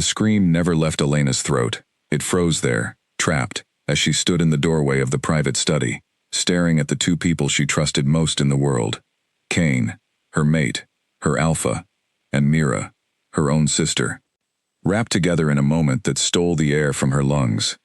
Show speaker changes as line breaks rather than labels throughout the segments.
The scream never left Elena's throat. It froze there, trapped, as she stood in the doorway of the private study, staring at the two people she trusted most in the world. Cain, her mate, her alpha, and Mira, her own sister, wrapped together in a moment that stole the air from her lungs.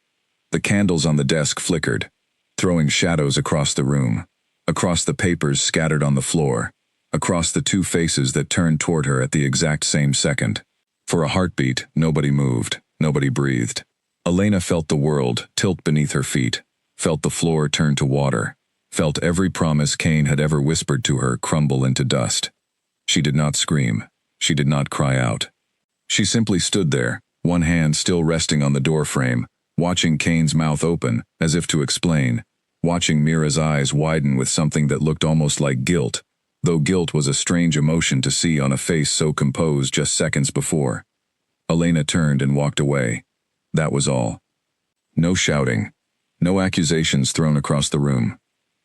The candles on the desk flickered, throwing shadows across the room, across the papers scattered on the floor, across the two faces that turned toward her at the exact same second. For a heartbeat, nobody moved, nobody breathed. Elena felt the world tilt beneath her feet, felt the floor turn to water, felt every promise Cain had ever whispered to her crumble into dust. She did not scream. She did not cry out. She simply stood there, one hand still resting on the doorframe, watching Cain's mouth open, as if to explain, watching Mira's eyes widen with something that looked almost like guilt, though guilt was a strange emotion to see on a face so composed just seconds before. Elena turned and walked away. That was all. No shouting. No accusations thrown across the room.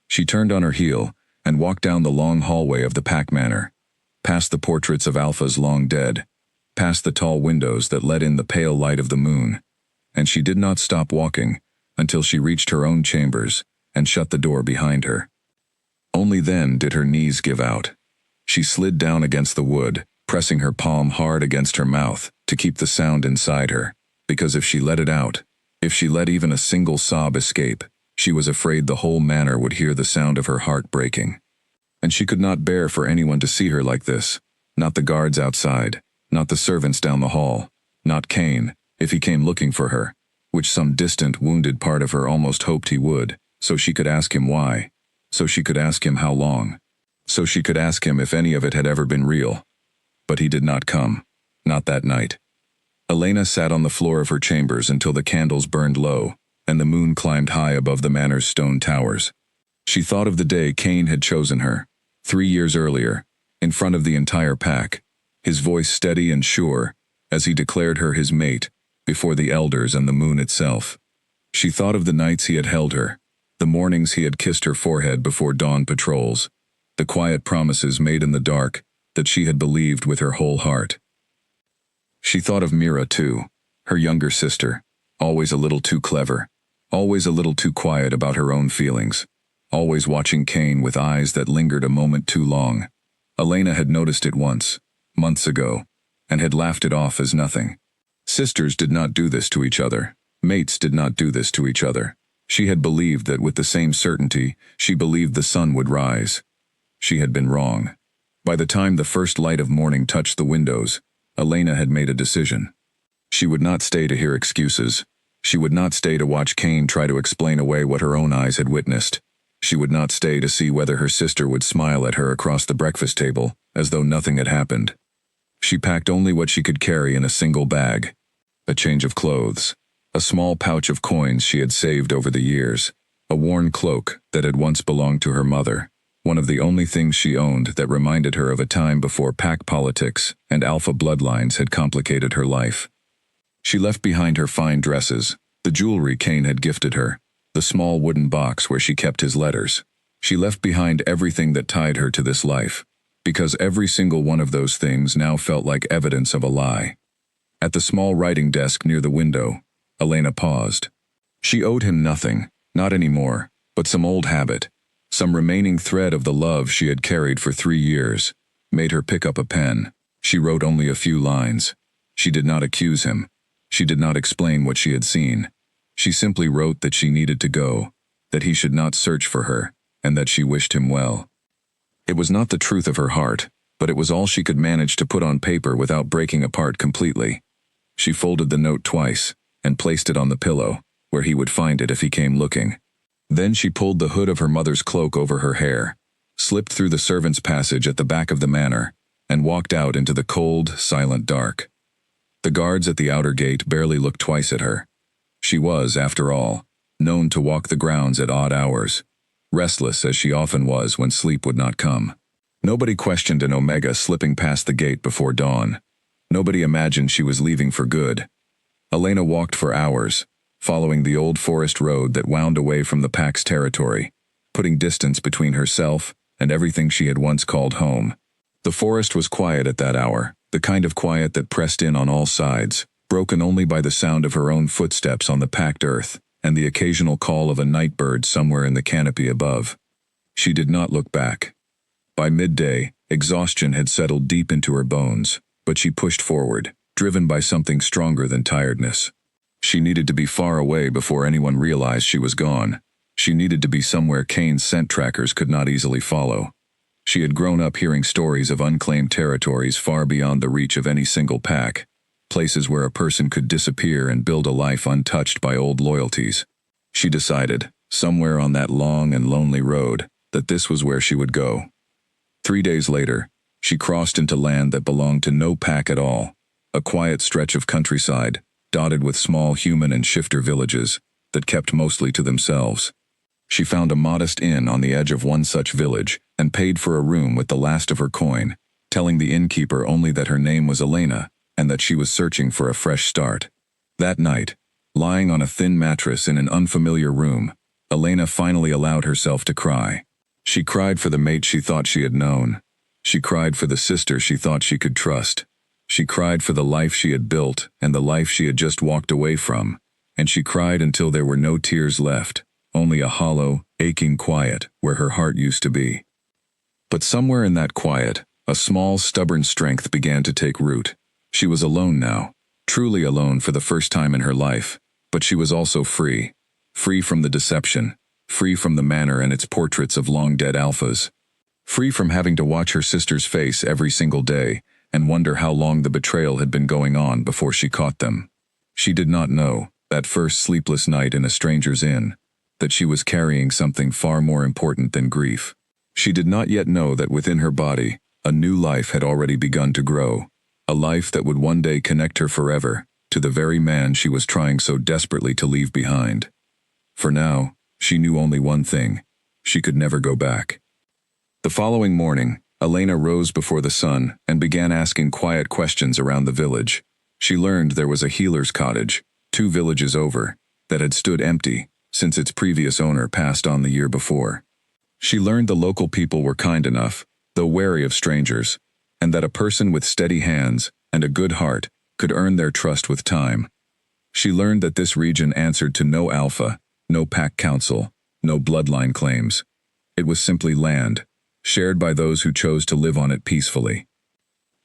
She turned on her heel and walked down the long hallway of the Pack Manor, past the portraits of Alphas long dead, past the tall windows that let in the pale light of the moon, and she did not stop walking until she reached her own chambers and shut the door behind her. Only then did her knees give out. She slid down against the wood, pressing her palm hard against her mouth to keep the sound inside her, because if she let it out, if she let even a single sob escape, she was afraid the whole manor would hear the sound of her heart breaking. And she could not bear for anyone to see her like this, not the guards outside, not the servants down the hall, not Cain, if he came looking for her, which some distant, wounded part of her almost hoped he would, so she could ask him why, so she could ask him how long, so she could ask him if any of it had ever been real. But he did not come, not that night. Elena sat on the floor of her chambers until the candles burned low, and the moon climbed high above the manor's stone towers. She thought of the day Cain had chosen her, 3 years earlier, in front of the entire pack, his voice steady and sure, as he declared her his mate, before the elders and the moon itself. She thought of the nights he had held her, the mornings he had kissed her forehead before dawn patrols, the quiet promises made in the dark that she had believed with her whole heart. She thought of Mira too, her younger sister, always a little too clever, always a little too quiet about her own feelings, always watching Cain with eyes that lingered a moment too long. Elena had noticed it once, months ago, and had laughed it off as nothing. Sisters did not do this to each other. Mates did not do this to each other. She had believed that with the same certainty, she believed the sun would rise. She had been wrong. By the time the first light of morning touched the windows, Elena had made a decision. She would not stay to hear excuses. She would not stay to watch Cain try to explain away what her own eyes had witnessed. She would not stay to see whether her sister would smile at her across the breakfast table, as though nothing had happened. She packed only what she could carry in a single bag: a change of clothes, a small pouch of coins she had saved over the years, a worn cloak that had once belonged to her mother, one of the only things she owned that reminded her of a time before pack politics and alpha bloodlines had complicated her life. She left behind her fine dresses, the jewelry Cain had gifted her, the small wooden box where she kept his letters. She left behind everything that tied her to this life, because every single one of those things now felt like evidence of a lie. At the small writing desk near the window, Elena paused. She owed him nothing, not anymore, but some old habit, some remaining thread of the love she had carried for 3 years, made her pick up a pen. She wrote only a few lines. She did not accuse him. She did not explain what she had seen. She simply wrote that she needed to go, that he should not search for her, and that she wished him well. It was not the truth of her heart, but it was all she could manage to put on paper without breaking apart completely. She folded the note twice, and placed it on the pillow, where he would find it if he came looking. Then she pulled the hood of her mother's cloak over her hair, slipped through the servants' passage at the back of the manor, and walked out into the cold, silent dark. The guards at the outer gate barely looked twice at her. She was, after all, known to walk the grounds at odd hours, restless as she often was when sleep would not come. Nobody questioned an Omega slipping past the gate before dawn. Nobody imagined she was leaving for good. Elena walked for hours, following the old forest road that wound away from the pack's territory, putting distance between herself and everything she had once called home. The forest was quiet at that hour, the kind of quiet that pressed in on all sides, broken only by the sound of her own footsteps on the packed earth and the occasional call of a night bird somewhere in the canopy above. She did not look back. By midday, exhaustion had settled deep into her bones, but she pushed forward, driven by something stronger than tiredness. She needed to be far away before anyone realized she was gone. She needed to be somewhere Kane's scent trackers could not easily follow. She had grown up hearing stories of unclaimed territories far beyond the reach of any single pack, places where a person could disappear and build a life untouched by old loyalties. She decided, somewhere on that long and lonely road, that this was where she would go. 3 days later, she crossed into land that belonged to no pack at all, a quiet stretch of countryside, dotted with small human and shifter villages that kept mostly to themselves. She found a modest inn on the edge of one such village and paid for a room with the last of her coin, telling the innkeeper only that her name was Elena and that she was searching for a fresh start. That night, lying on a thin mattress in an unfamiliar room, Elena finally allowed herself to cry. She cried for the mate she thought she had known. She cried for the sister she thought she could trust. She cried for the life she had built and the life she had just walked away from, and she cried until there were no tears left, only a hollow, aching quiet where her heart used to be. But somewhere in that quiet, a small, stubborn strength began to take root. She was alone now, truly alone for the first time in her life, but she was also free. Free from the deception, free from the manor and its portraits of long-dead alphas, free from having to watch her sister's face every single day and wonder how long the betrayal had been going on before she caught them. She did not know, that first sleepless night in a stranger's inn, that she was carrying something far more important than grief. She did not yet know that within her body, a new life had already begun to grow, a life that would one day connect her forever to the very man she was trying so desperately to leave behind. For now, she knew only one thing: she could never go back. The following morning, Elena rose before the sun and began asking quiet questions around the village. She learned there was a healer's cottage, 2 villages over, that had stood empty since its previous owner passed on the year before. She learned the local people were kind enough, though wary of strangers, and that a person with steady hands and a good heart could earn their trust with time. She learned that this region answered to no alpha, no pack council, no bloodline claims. It was simply land, shared by those who chose to live on it peacefully.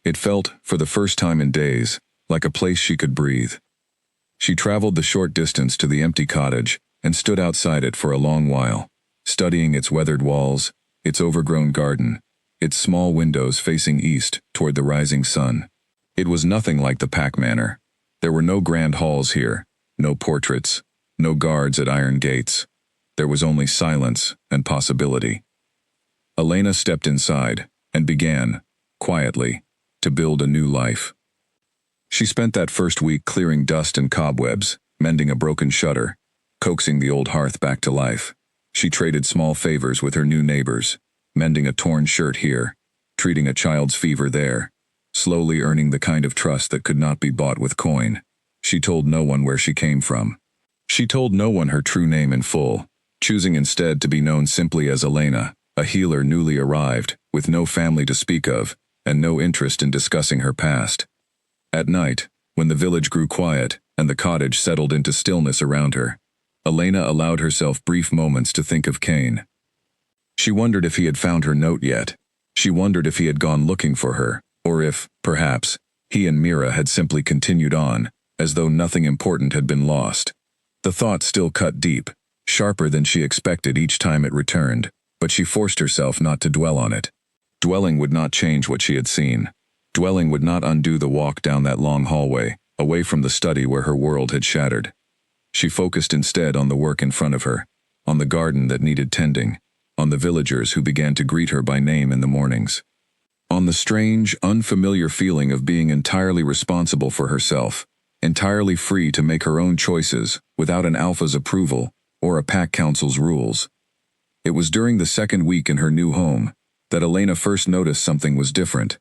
It felt, for the first time in days, like a place she could breathe. She traveled the short distance to the empty cottage and stood outside it for a long while, studying its weathered walls, its overgrown garden, its small windows facing east toward the rising sun. It was nothing like the pack manor. There were no grand halls here, no portraits, no guards at iron gates. There was only silence and possibility. Elena stepped inside and began, quietly, to build a new life. She spent that first week clearing dust and cobwebs, mending a broken shutter, coaxing the old hearth back to life. She traded small favors with her new neighbors, mending a torn shirt here, treating a child's fever there, slowly earning the kind of trust that could not be bought with coin. She told no one where she came from. She told no one her true name in full, choosing instead to be known simply as Elena, a healer newly arrived, with no family to speak of, and no interest in discussing her past. At night, when the village grew quiet and the cottage settled into stillness around her, Elena allowed herself brief moments to think of Kane. She wondered if he had found her note yet. She wondered if he had gone looking for her, or if, perhaps, he and Mira had simply continued on, as though nothing important had been lost. The thought still cut deep, sharper than she expected each time it returned, but she forced herself not to dwell on it. Dwelling would not change what she had seen. Dwelling would not undo the walk down that long hallway, away from the study where her world had shattered. She focused instead on the work in front of her, on the garden that needed tending, on the villagers who began to greet her by name in the mornings, on the strange, unfamiliar feeling of being entirely responsible for herself, entirely free to make her own choices without an alpha's approval or a pack council's rules. It was during the second week in her new home that Elena first noticed something was different,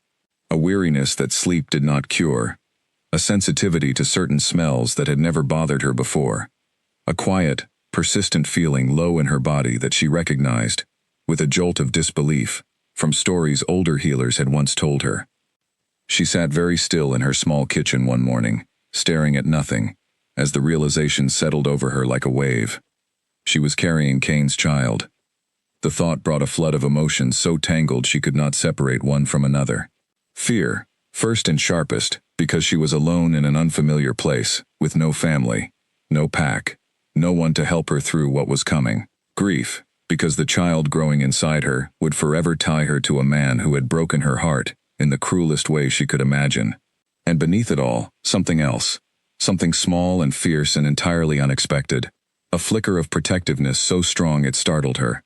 a weariness that sleep did not cure, a sensitivity to certain smells that had never bothered her before, a quiet, persistent feeling low in her body that she recognized, with a jolt of disbelief, from stories older healers had once told her. She sat very still in her small kitchen one morning, staring at nothing, as the realization settled over her like a wave. She was carrying Kane's child. The thought brought a flood of emotions so tangled she could not separate one from another. Fear, first and sharpest, because she was alone in an unfamiliar place, with no family, no pack, no one to help her through what was coming. Grief, because the child growing inside her would forever tie her to a man who had broken her heart in the cruelest way she could imagine. And beneath it all, something else, something small and fierce and entirely unexpected, a flicker of protectiveness so strong it startled her.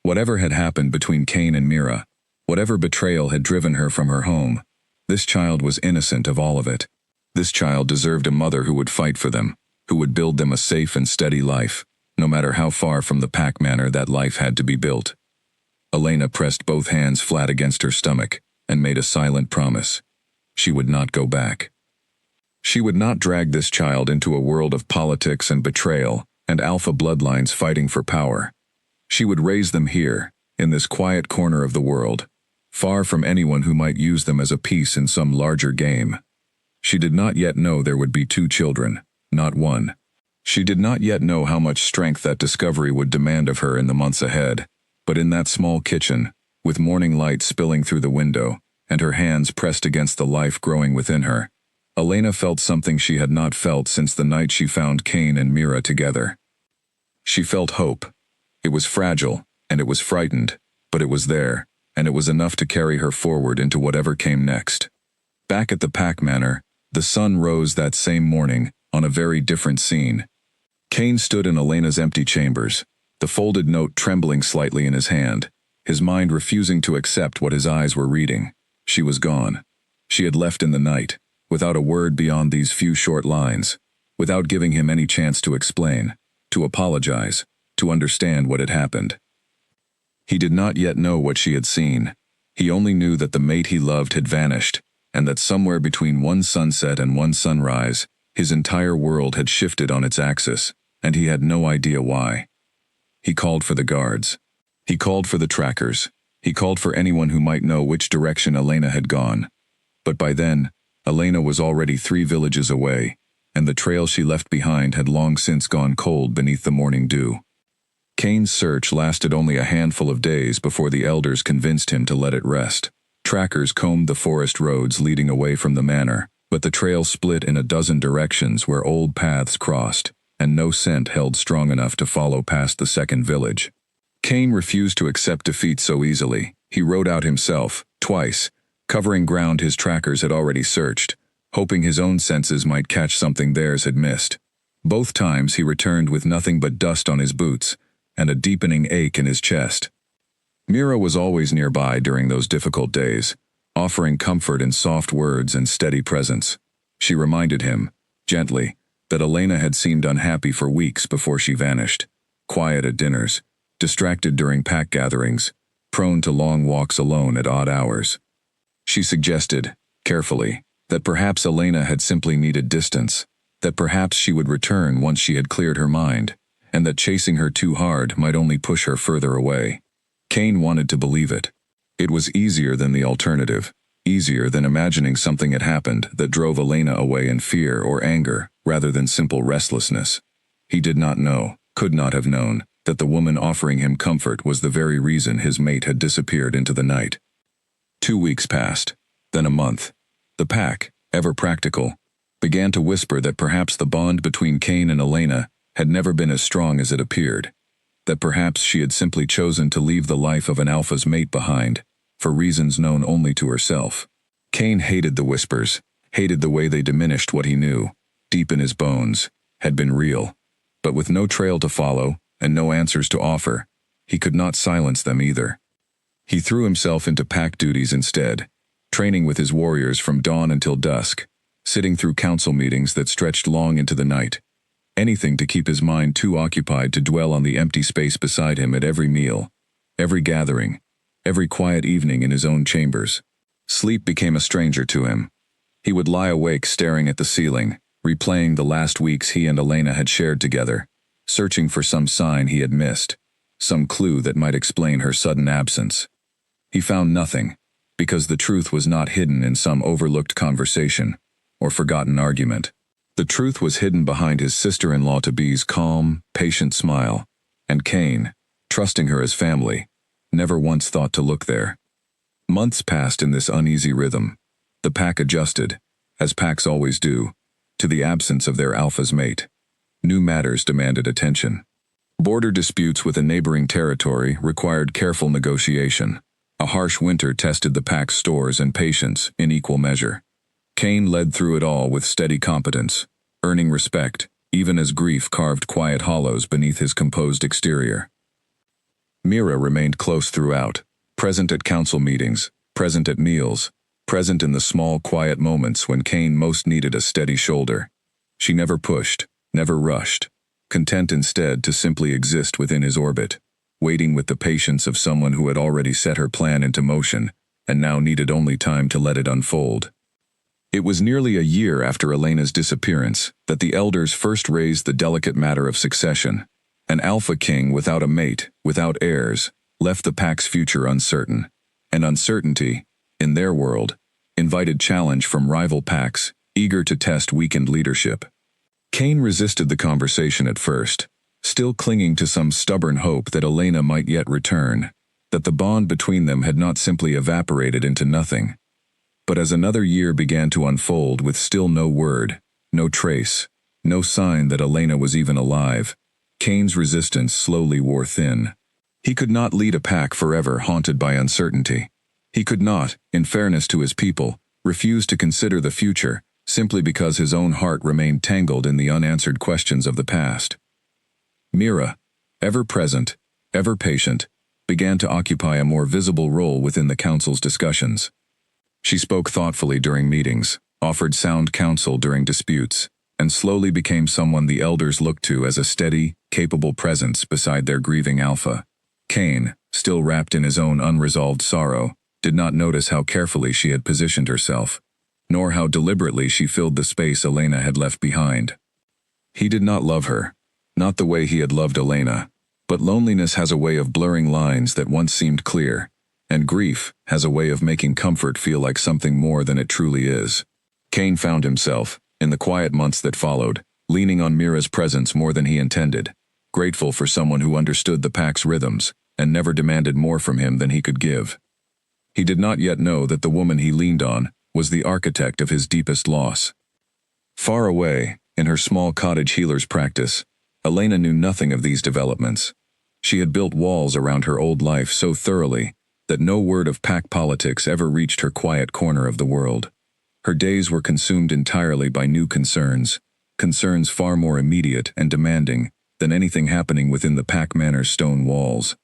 Whatever had happened between Kane and Mira, whatever betrayal had driven her from her home, this child was innocent of all of it. This child deserved a mother who would fight for them, who would build them a safe and steady life, no matter how far from the pack manor that life had to be built. Elena pressed both hands flat against her stomach and made a silent promise. She would not go back. She would not drag this child into a world of politics and betrayal and alpha bloodlines fighting for power. She would raise them here, in this quiet corner of the world, far from anyone who might use them as a piece in some larger game. She did not yet know there would be 2 children, not one. She did not yet know how much strength that discovery would demand of her in the months ahead, but in that small kitchen, with morning light spilling through the window, and her hands pressed against the life growing within her, Elena felt something she had not felt since the night she found Kane and Mira together. She felt hope. It was fragile, and it was frightened, but it was there, and it was enough to carry her forward into whatever came next. Back at the pack manor, the sun rose that same morning, on a very different scene. Kane stood in Elena's empty chambers, the folded note trembling slightly in his hand, his mind refusing to accept what his eyes were reading. She was gone. She had left in the night, without a word beyond these few short lines, without giving him any chance to explain, to apologize, to understand what had happened. He did not yet know what she had seen. He only knew that the mate he loved had vanished, and that somewhere between one sunset and one sunrise, his entire world had shifted on its axis, and he had no idea why. He called for the guards. He called for the trackers. He called for anyone who might know which direction Elena had gone. But by then, Elena was already 3 villages away, and the trail she left behind had long since gone cold beneath the morning dew. Kane's search lasted only a handful of days before the elders convinced him to let it rest. Trackers combed the forest roads leading away from the manor, but the trail split in a dozen directions where old paths crossed, and no scent held strong enough to follow past the second village. Kane refused to accept defeat so easily. He rode out himself, twice, covering ground his trackers had already searched, hoping his own senses might catch something theirs had missed. Both times he returned with nothing but dust on his boots, and a deepening ache in his chest. Mira was always nearby during those difficult days, offering comfort in soft words and steady presence. She reminded him, gently, that Elena had seemed unhappy for weeks before she vanished, quiet at dinners, distracted during pack gatherings, prone to long walks alone at odd hours. She suggested, carefully, that perhaps Elena had simply needed distance, that perhaps she would return once she had cleared her mind, and that chasing her too hard might only push her further away. Kane wanted to believe it. It was easier than the alternative, easier than imagining something had happened that drove Elena away in fear or anger rather than simple restlessness. He did not know, could not have known, that the woman offering him comfort was the very reason his mate had disappeared into the night. 2 weeks passed, then a month. The pack, ever practical, began to whisper that perhaps the bond between Kane and Elena had never been as strong as it appeared, that perhaps she had simply chosen to leave the life of an alpha's mate behind, for reasons known only to herself. Kane hated the whispers, hated the way they diminished what he knew, deep in his bones, had been real. But with no trail to follow, and no answers to offer, he could not silence them either. He threw himself into pack duties instead, training with his warriors from dawn until dusk, sitting through council meetings that stretched long into the night. Anything to keep his mind too occupied to dwell on the empty space beside him at every meal, every gathering, every quiet evening in his own chambers. Sleep became a stranger to him. He would lie awake staring at the ceiling, replaying the last weeks he and Elena had shared together, searching for some sign he had missed, some clue that might explain her sudden absence. He found nothing, because the truth was not hidden in some overlooked conversation or forgotten argument. The truth was hidden behind his sister-in-law-to-be's calm, patient smile, and Cain, trusting her as family, never once thought to look there. Months passed in this uneasy rhythm. The pack adjusted, as packs always do, to the absence of their alpha's mate. New matters demanded attention. Border disputes with a neighboring territory required careful negotiation. A harsh winter tested the pack's stores and patience in equal measure. Cain led through it all with steady competence, earning respect, even as grief carved quiet hollows beneath his composed exterior. Mira remained close throughout, present at council meetings, present at meals, present in the small, quiet moments when Cain most needed a steady shoulder. She never pushed, never rushed, content instead to simply exist within his orbit, waiting with the patience of someone who had already set her plan into motion and now needed only time to let it unfold. It was nearly a year after Elena's disappearance that the elders first raised the delicate matter of succession. An alpha king without a mate, without heirs, left the pack's future uncertain. And uncertainty, in their world, invited challenge from rival packs, eager to test weakened leadership. Cain resisted the conversation at first, still clinging to some stubborn hope that Elena might yet return, that the bond between them had not simply evaporated into nothing. But as another year began to unfold with still no word, no trace, no sign that Elena was even alive, Cain's resistance slowly wore thin. He could not lead a pack forever haunted by uncertainty. He could not, in fairness to his people, refuse to consider the future, simply because his own heart remained tangled in the unanswered questions of the past. Mira, ever present, ever patient, began to occupy a more visible role within the council's discussions. She spoke thoughtfully during meetings, offered sound counsel during disputes, and slowly became someone the elders looked to as a steady, capable presence beside their grieving alpha. Cain, still wrapped in his own unresolved sorrow, did not notice how carefully she had positioned herself, nor how deliberately she filled the space Elena had left behind. He did not love her, not the way he had loved Elena, but loneliness has a way of blurring lines that once seemed clear, and grief has a way of making comfort feel like something more than it truly is. Cain found himself, in the quiet months that followed, leaning on Mira's presence more than he intended, grateful for someone who understood the pack's rhythms and never demanded more from him than he could give. He did not yet know that the woman he leaned on was the architect of his deepest loss. Far away, in her small cottage healer's practice, Elena knew nothing of these developments. She had built walls around her old life so thoroughly that no word of pack politics ever reached her quiet corner of the world. Her days were consumed entirely by new concerns, concerns far more immediate and demanding than anything happening within the pack manor's stone walls.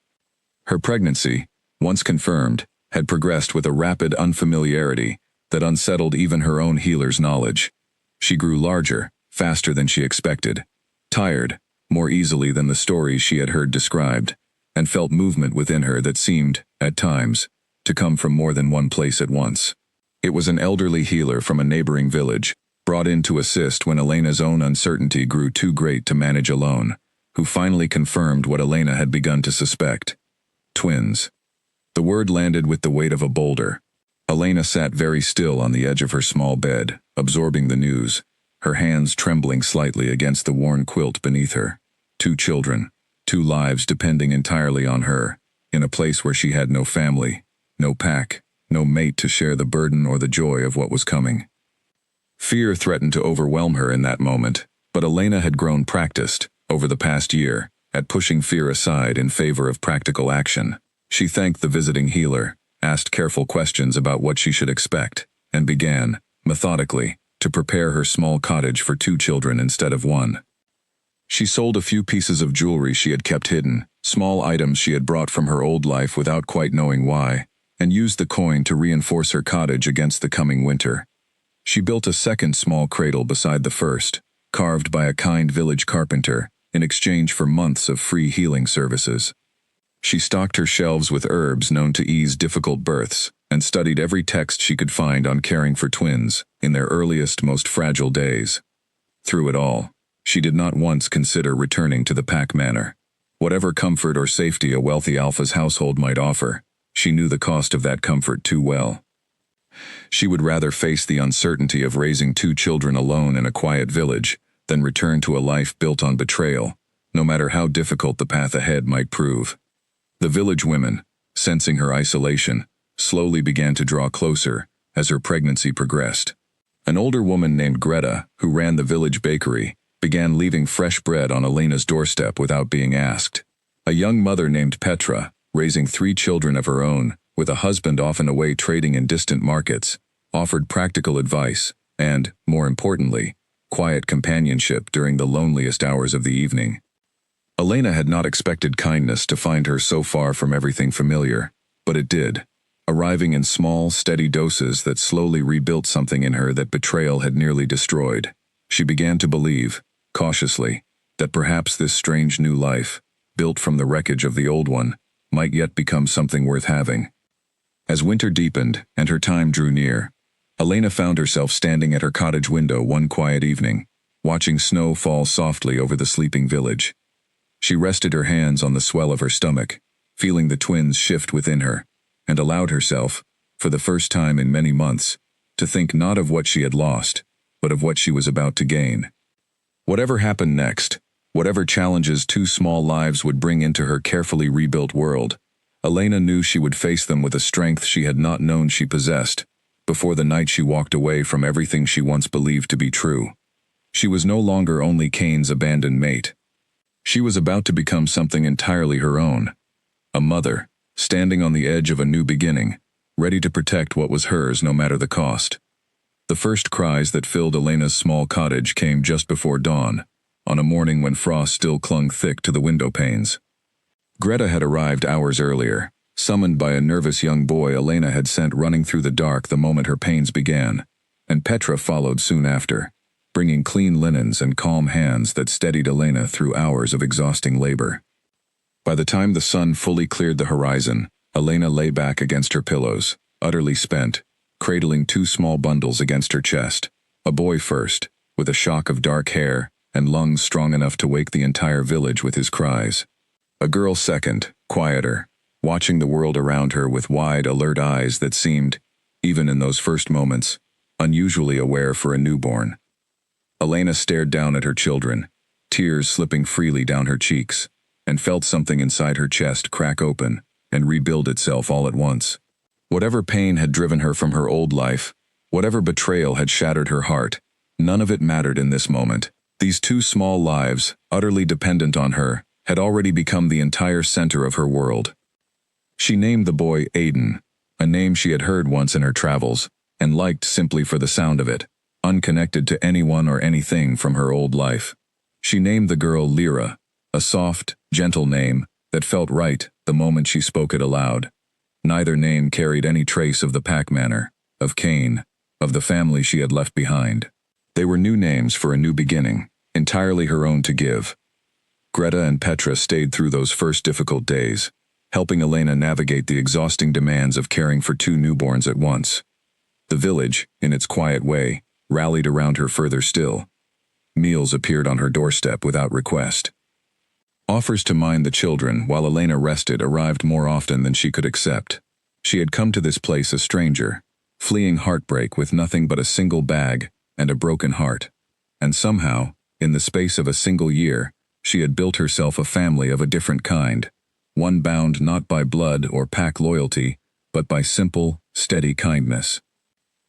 Her pregnancy, once confirmed, had progressed with a rapid unfamiliarity that unsettled even her own healer's knowledge. She grew larger, faster than she expected, tired, more easily than the stories she had heard described, and felt movement within her that seemed, at times, to come from more than one place at once. It was an elderly healer from a neighboring village, brought in to assist when Elena's own uncertainty grew too great to manage alone, who finally confirmed what Elena had begun to suspect. Twins. The word landed with the weight of a boulder. Elena sat very still on the edge of her small bed, absorbing the news, her hands trembling slightly against the worn quilt beneath her. 2 children, 2 lives depending entirely on her, in a place where she had no family, no pack, no mate to share the burden or the joy of what was coming. Fear threatened to overwhelm her in that moment, but Elena had grown practiced, over the past year, at pushing fear aside in favor of practical action. She thanked the visiting healer, asked careful questions about what she should expect, and began, methodically, to prepare her small cottage for 2 children instead of 1. She sold a few pieces of jewelry she had kept hidden, small items she had brought from her old life without quite knowing why, and used the coin to reinforce her cottage against the coming winter. She built a second small cradle beside the first, carved by a kind village carpenter, in exchange for months of free healing services. She stocked her shelves with herbs known to ease difficult births, and studied every text she could find on caring for twins in their earliest, most fragile days. Through it all, she did not once consider returning to the pack manor. Whatever comfort or safety a wealthy alpha's household might offer, she knew the cost of that comfort too well. She would rather face the uncertainty of raising 2 children alone in a quiet village than return to a life built on betrayal, no matter how difficult the path ahead might prove. The village women, sensing her isolation, slowly began to draw closer as her pregnancy progressed. An older woman named Greta, who ran the village bakery, began leaving fresh bread on Elena's doorstep without being asked. A young mother named Petra, raising 3 children of her own, with a husband often away trading in distant markets, offered practical advice and, more importantly, quiet companionship during the loneliest hours of the evening. Elena had not expected kindness to find her so far from everything familiar, but it did, arriving in small, steady doses that slowly rebuilt something in her that betrayal had nearly destroyed. She began to believe, cautiously, that perhaps this strange new life, built from the wreckage of the old one, might yet become something worth having. As winter deepened and her time drew near, Elena found herself standing at her cottage window one quiet evening, watching snow fall softly over the sleeping village. She rested her hands on the swell of her stomach, feeling the twins shift within her, and allowed herself, for the first time in many months, to think not of what she had lost, but of what she was about to gain. Whatever happened next, whatever challenges 2 small lives would bring into her carefully rebuilt world, Elena knew she would face them with a strength she had not known she possessed, before the night she walked away from everything she once believed to be true. She was no longer only Cain's abandoned mate. She was about to become something entirely her own. A mother, standing on the edge of a new beginning, ready to protect what was hers no matter the cost. The first cries that filled Elena's small cottage came just before dawn, on a morning when frost still clung thick to the window panes. Greta had arrived hours earlier, summoned by a nervous young boy Elena had sent running through the dark the moment her pains began, and Petra followed soon after, bringing clean linens and calm hands that steadied Elena through hours of exhausting labor. By the time the sun fully cleared the horizon, Elena lay back against her pillows, utterly spent, cradling 2 small bundles against her chest, a boy first, with a shock of dark hair and lungs strong enough to wake the entire village with his cries. A girl second, quieter, watching the world around her with wide, alert eyes that seemed, even in those first moments, unusually aware for a newborn. Elena stared down at her children, tears slipping freely down her cheeks, and felt something inside her chest crack open and rebuild itself all at once. Whatever pain had driven her from her old life, whatever betrayal had shattered her heart, none of it mattered in this moment. These 2 small lives, utterly dependent on her, had already become the entire center of her world. She named the boy Aiden, a name she had heard once in her travels, and liked simply for the sound of it, unconnected to anyone or anything from her old life. She named the girl Lyra, a soft, gentle name that felt right the moment she spoke it aloud. Neither name carried any trace of the pack manner, of Cain, of the family she had left behind. They were new names for a new beginning, entirely her own to give. Greta and Petra stayed through those first difficult days, helping Elena navigate the exhausting demands of caring for 2 newborns at once. The village, in its quiet way, rallied around her further still. Meals appeared on her doorstep without request. Offers to mind the children while Elena rested arrived more often than she could accept. She had come to this place a stranger, fleeing heartbreak with nothing but a single bag and a broken heart. And somehow, in the space of a single year, she had built herself a family of a different kind, one bound not by blood or pack loyalty, but by simple, steady kindness.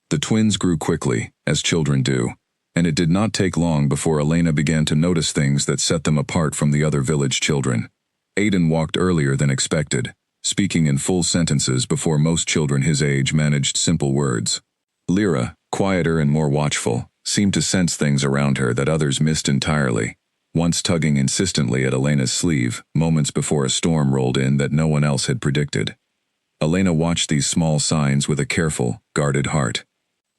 The twins grew quickly, as children do, and it did not take long before Elena began to notice things that set them apart from the other village children. Aiden walked earlier than expected, speaking in full sentences before most children his age managed simple words. Lyra, quieter and more watchful, seemed to sense things around her that others missed entirely, once tugging insistently at Elena's sleeve moments before a storm rolled in that no one else had predicted. Elena watched these small signs with a careful, guarded heart.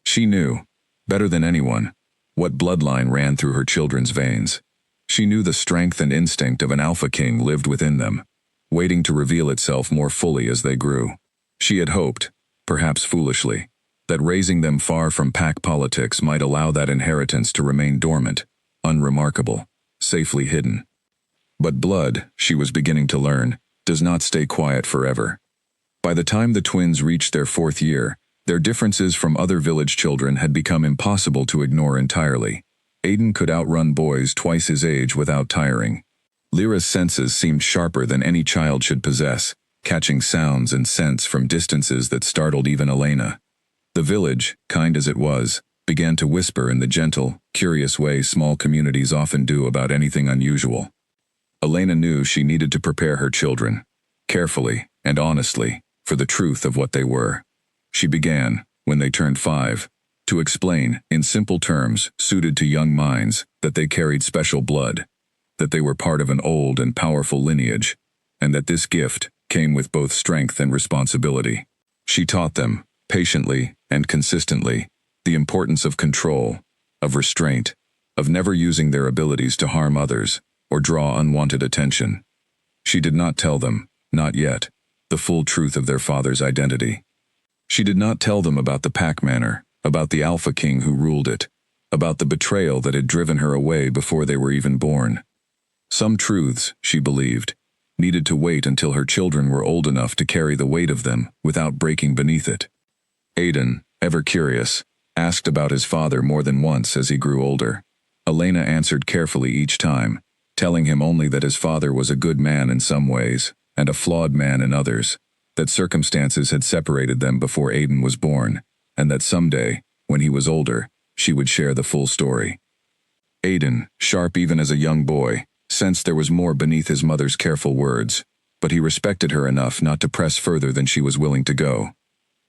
She knew, better than anyone, what bloodline ran through her children's veins. She knew the strength and instinct of an alpha king lived within them, waiting to reveal itself more fully as they grew. She had hoped, perhaps foolishly, that raising them far from pack politics might allow that inheritance to remain dormant, unremarkable, safely hidden. But blood, she was beginning to learn, does not stay quiet forever. By the time the twins reached their 4th year, Their differences from other village children had become impossible to ignore entirely. Aiden could outrun boys twice his age without tiring. Lyra's senses seemed sharper than any child should possess, catching sounds and scents from distances that startled even Elena. The village, kind as it was, began to whisper in the gentle, curious way small communities often do about anything unusual. Elena knew she needed to prepare her children, carefully and honestly, for the truth of what they were. She began, when they turned 5, to explain, in simple terms suited to young minds, that they carried special blood, that they were part of an old and powerful lineage, and that this gift came with both strength and responsibility. She taught them, patiently and consistently, the importance of control, of restraint, of never using their abilities to harm others or draw unwanted attention. She did not tell them, not yet, the full truth of their father's identity. She did not tell them about the pack manor, about the Alpha King who ruled it, about the betrayal that had driven her away before they were even born. Some truths, she believed, needed to wait until her children were old enough to carry the weight of them without breaking beneath it. Aiden, ever curious, asked about his father more than once as he grew older. Elena answered carefully each time, telling him only that his father was a good man in some ways, and a flawed man in others, that circumstances had separated them before Aiden was born, and that someday, when he was older, she would share the full story. Aiden, sharp even as a young boy, sensed there was more beneath his mother's careful words, but he respected her enough not to press further than she was willing to go.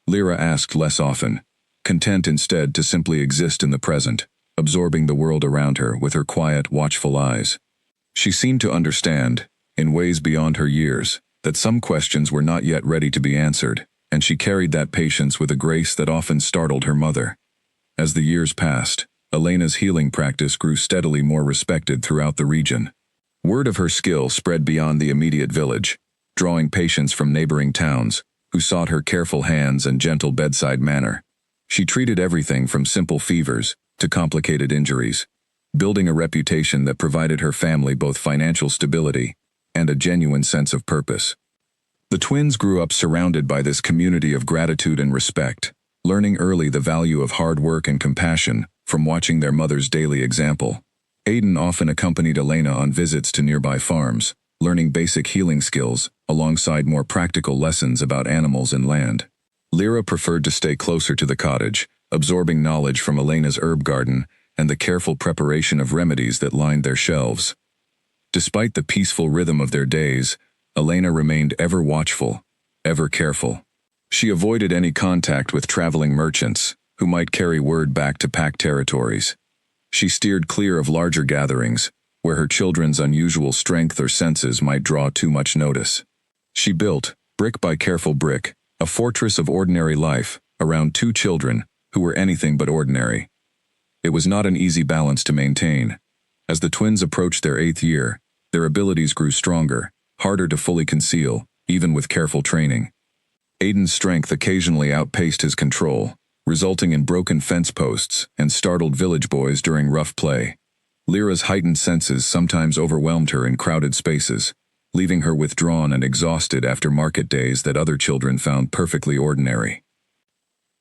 Lyra asked less often, content instead to simply exist in the present, absorbing the world around her with her quiet, watchful eyes. She seemed to understand, in ways beyond her years, that some questions were not yet ready to be answered, and she carried that patience with a grace that often startled her mother. As the years passed, Elena's healing practice grew steadily more respected throughout the region. Word of her skill spread beyond the immediate village, drawing patients from neighboring towns, who sought her careful hands and gentle bedside manner. She treated everything from simple fevers to complicated injuries, building a reputation that provided her family both financial stability and a genuine sense of purpose. The twins grew up surrounded by this community of gratitude and respect, learning early the value of hard work and compassion from watching their mother's daily example. Aiden often accompanied Elena on visits to nearby farms, learning basic healing skills alongside more practical lessons about animals and land. Lyra preferred to stay closer to the cottage, absorbing knowledge from Elena's herb garden and the careful preparation of remedies that lined their shelves. Despite the peaceful rhythm of their days, Elena remained ever watchful, ever careful. She avoided any contact with traveling merchants, who might carry word back to pack territories. She steered clear of larger gatherings, where her children's unusual strength or senses might draw too much notice. She built, brick by careful brick, a fortress of ordinary life around 2 children who were anything but ordinary. It was not an easy balance to maintain. As the twins approached their 8th year, their abilities grew stronger, harder to fully conceal, even with careful training. Aiden's strength occasionally outpaced his control, resulting in broken fence posts and startled village boys during rough play. Lyra's heightened senses sometimes overwhelmed her in crowded spaces, leaving her withdrawn and exhausted after market days that other children found perfectly ordinary.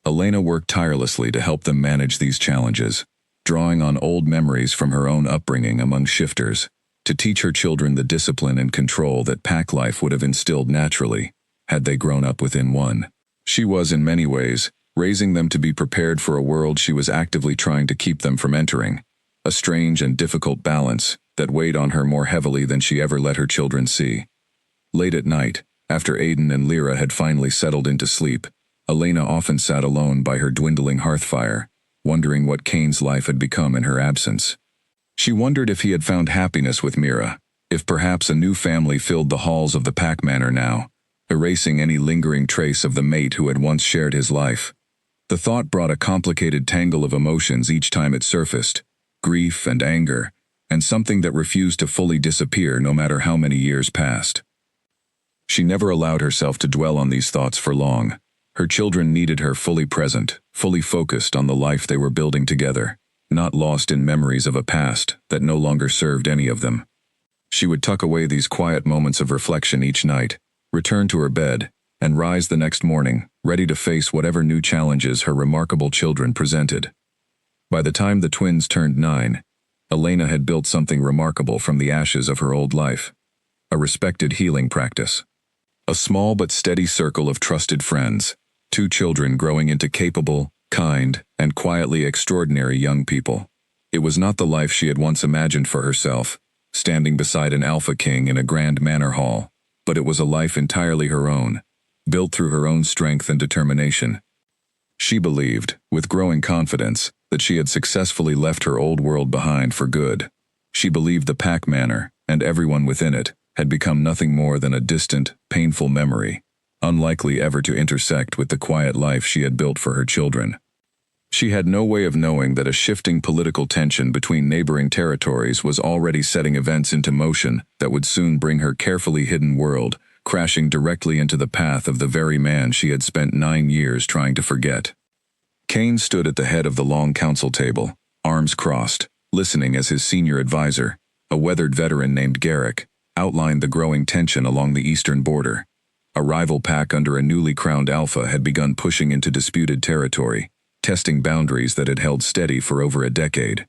Elena worked tirelessly to help them manage these challenges, drawing on old memories from her own upbringing among shifters, to teach her children the discipline and control that pack life would have instilled naturally, had they grown up within one. She was, in many ways, raising them to be prepared for a world she was actively trying to keep them from entering, a strange and difficult balance that weighed on her more heavily than she ever let her children see. Late at night, after Aiden and Lyra had finally settled into sleep, Elena often sat alone by her dwindling hearth fire, wondering what Cain's life had become in her absence. She wondered if he had found happiness with Mira, if perhaps a new family filled the halls of the pack manor now, erasing any lingering trace of the mate who had once shared his life. The thought brought a complicated tangle of emotions each time it surfaced, grief and anger, and something that refused to fully disappear no matter how many years passed. She never allowed herself to dwell on these thoughts for long. Her children needed her fully present, fully focused on the life they were building together, not lost in memories of a past that no longer served any of them. She would tuck away these quiet moments of reflection each night, return to her bed, and rise the next morning, ready to face whatever new challenges her remarkable children presented. By the time the twins turned 9, Elena had built something remarkable from the ashes of her old life. A respected healing practice. A small but steady circle of trusted friends, 2 children growing into capable, kind, and quietly extraordinary young people. It was not the life she had once imagined for herself, standing beside an alpha king in a grand manor hall, but it was a life entirely her own, built through her own strength and determination. She believed, with growing confidence, that she had successfully left her old world behind for good. She believed the Pack Manor, and everyone within it, had become nothing more than a distant, painful memory, unlikely ever to intersect with the quiet life she had built for her children. She had no way of knowing that a shifting political tension between neighboring territories was already setting events into motion that would soon bring her carefully hidden world crashing directly into the path of the very man she had spent 9 years trying to forget. Kane stood at the head of the long council table, arms crossed, listening as his senior advisor, a weathered veteran named Garrick, outlined the growing tension along the eastern border. A rival pack under a newly crowned alpha had begun pushing into disputed territory, testing boundaries that had held steady for over a decade.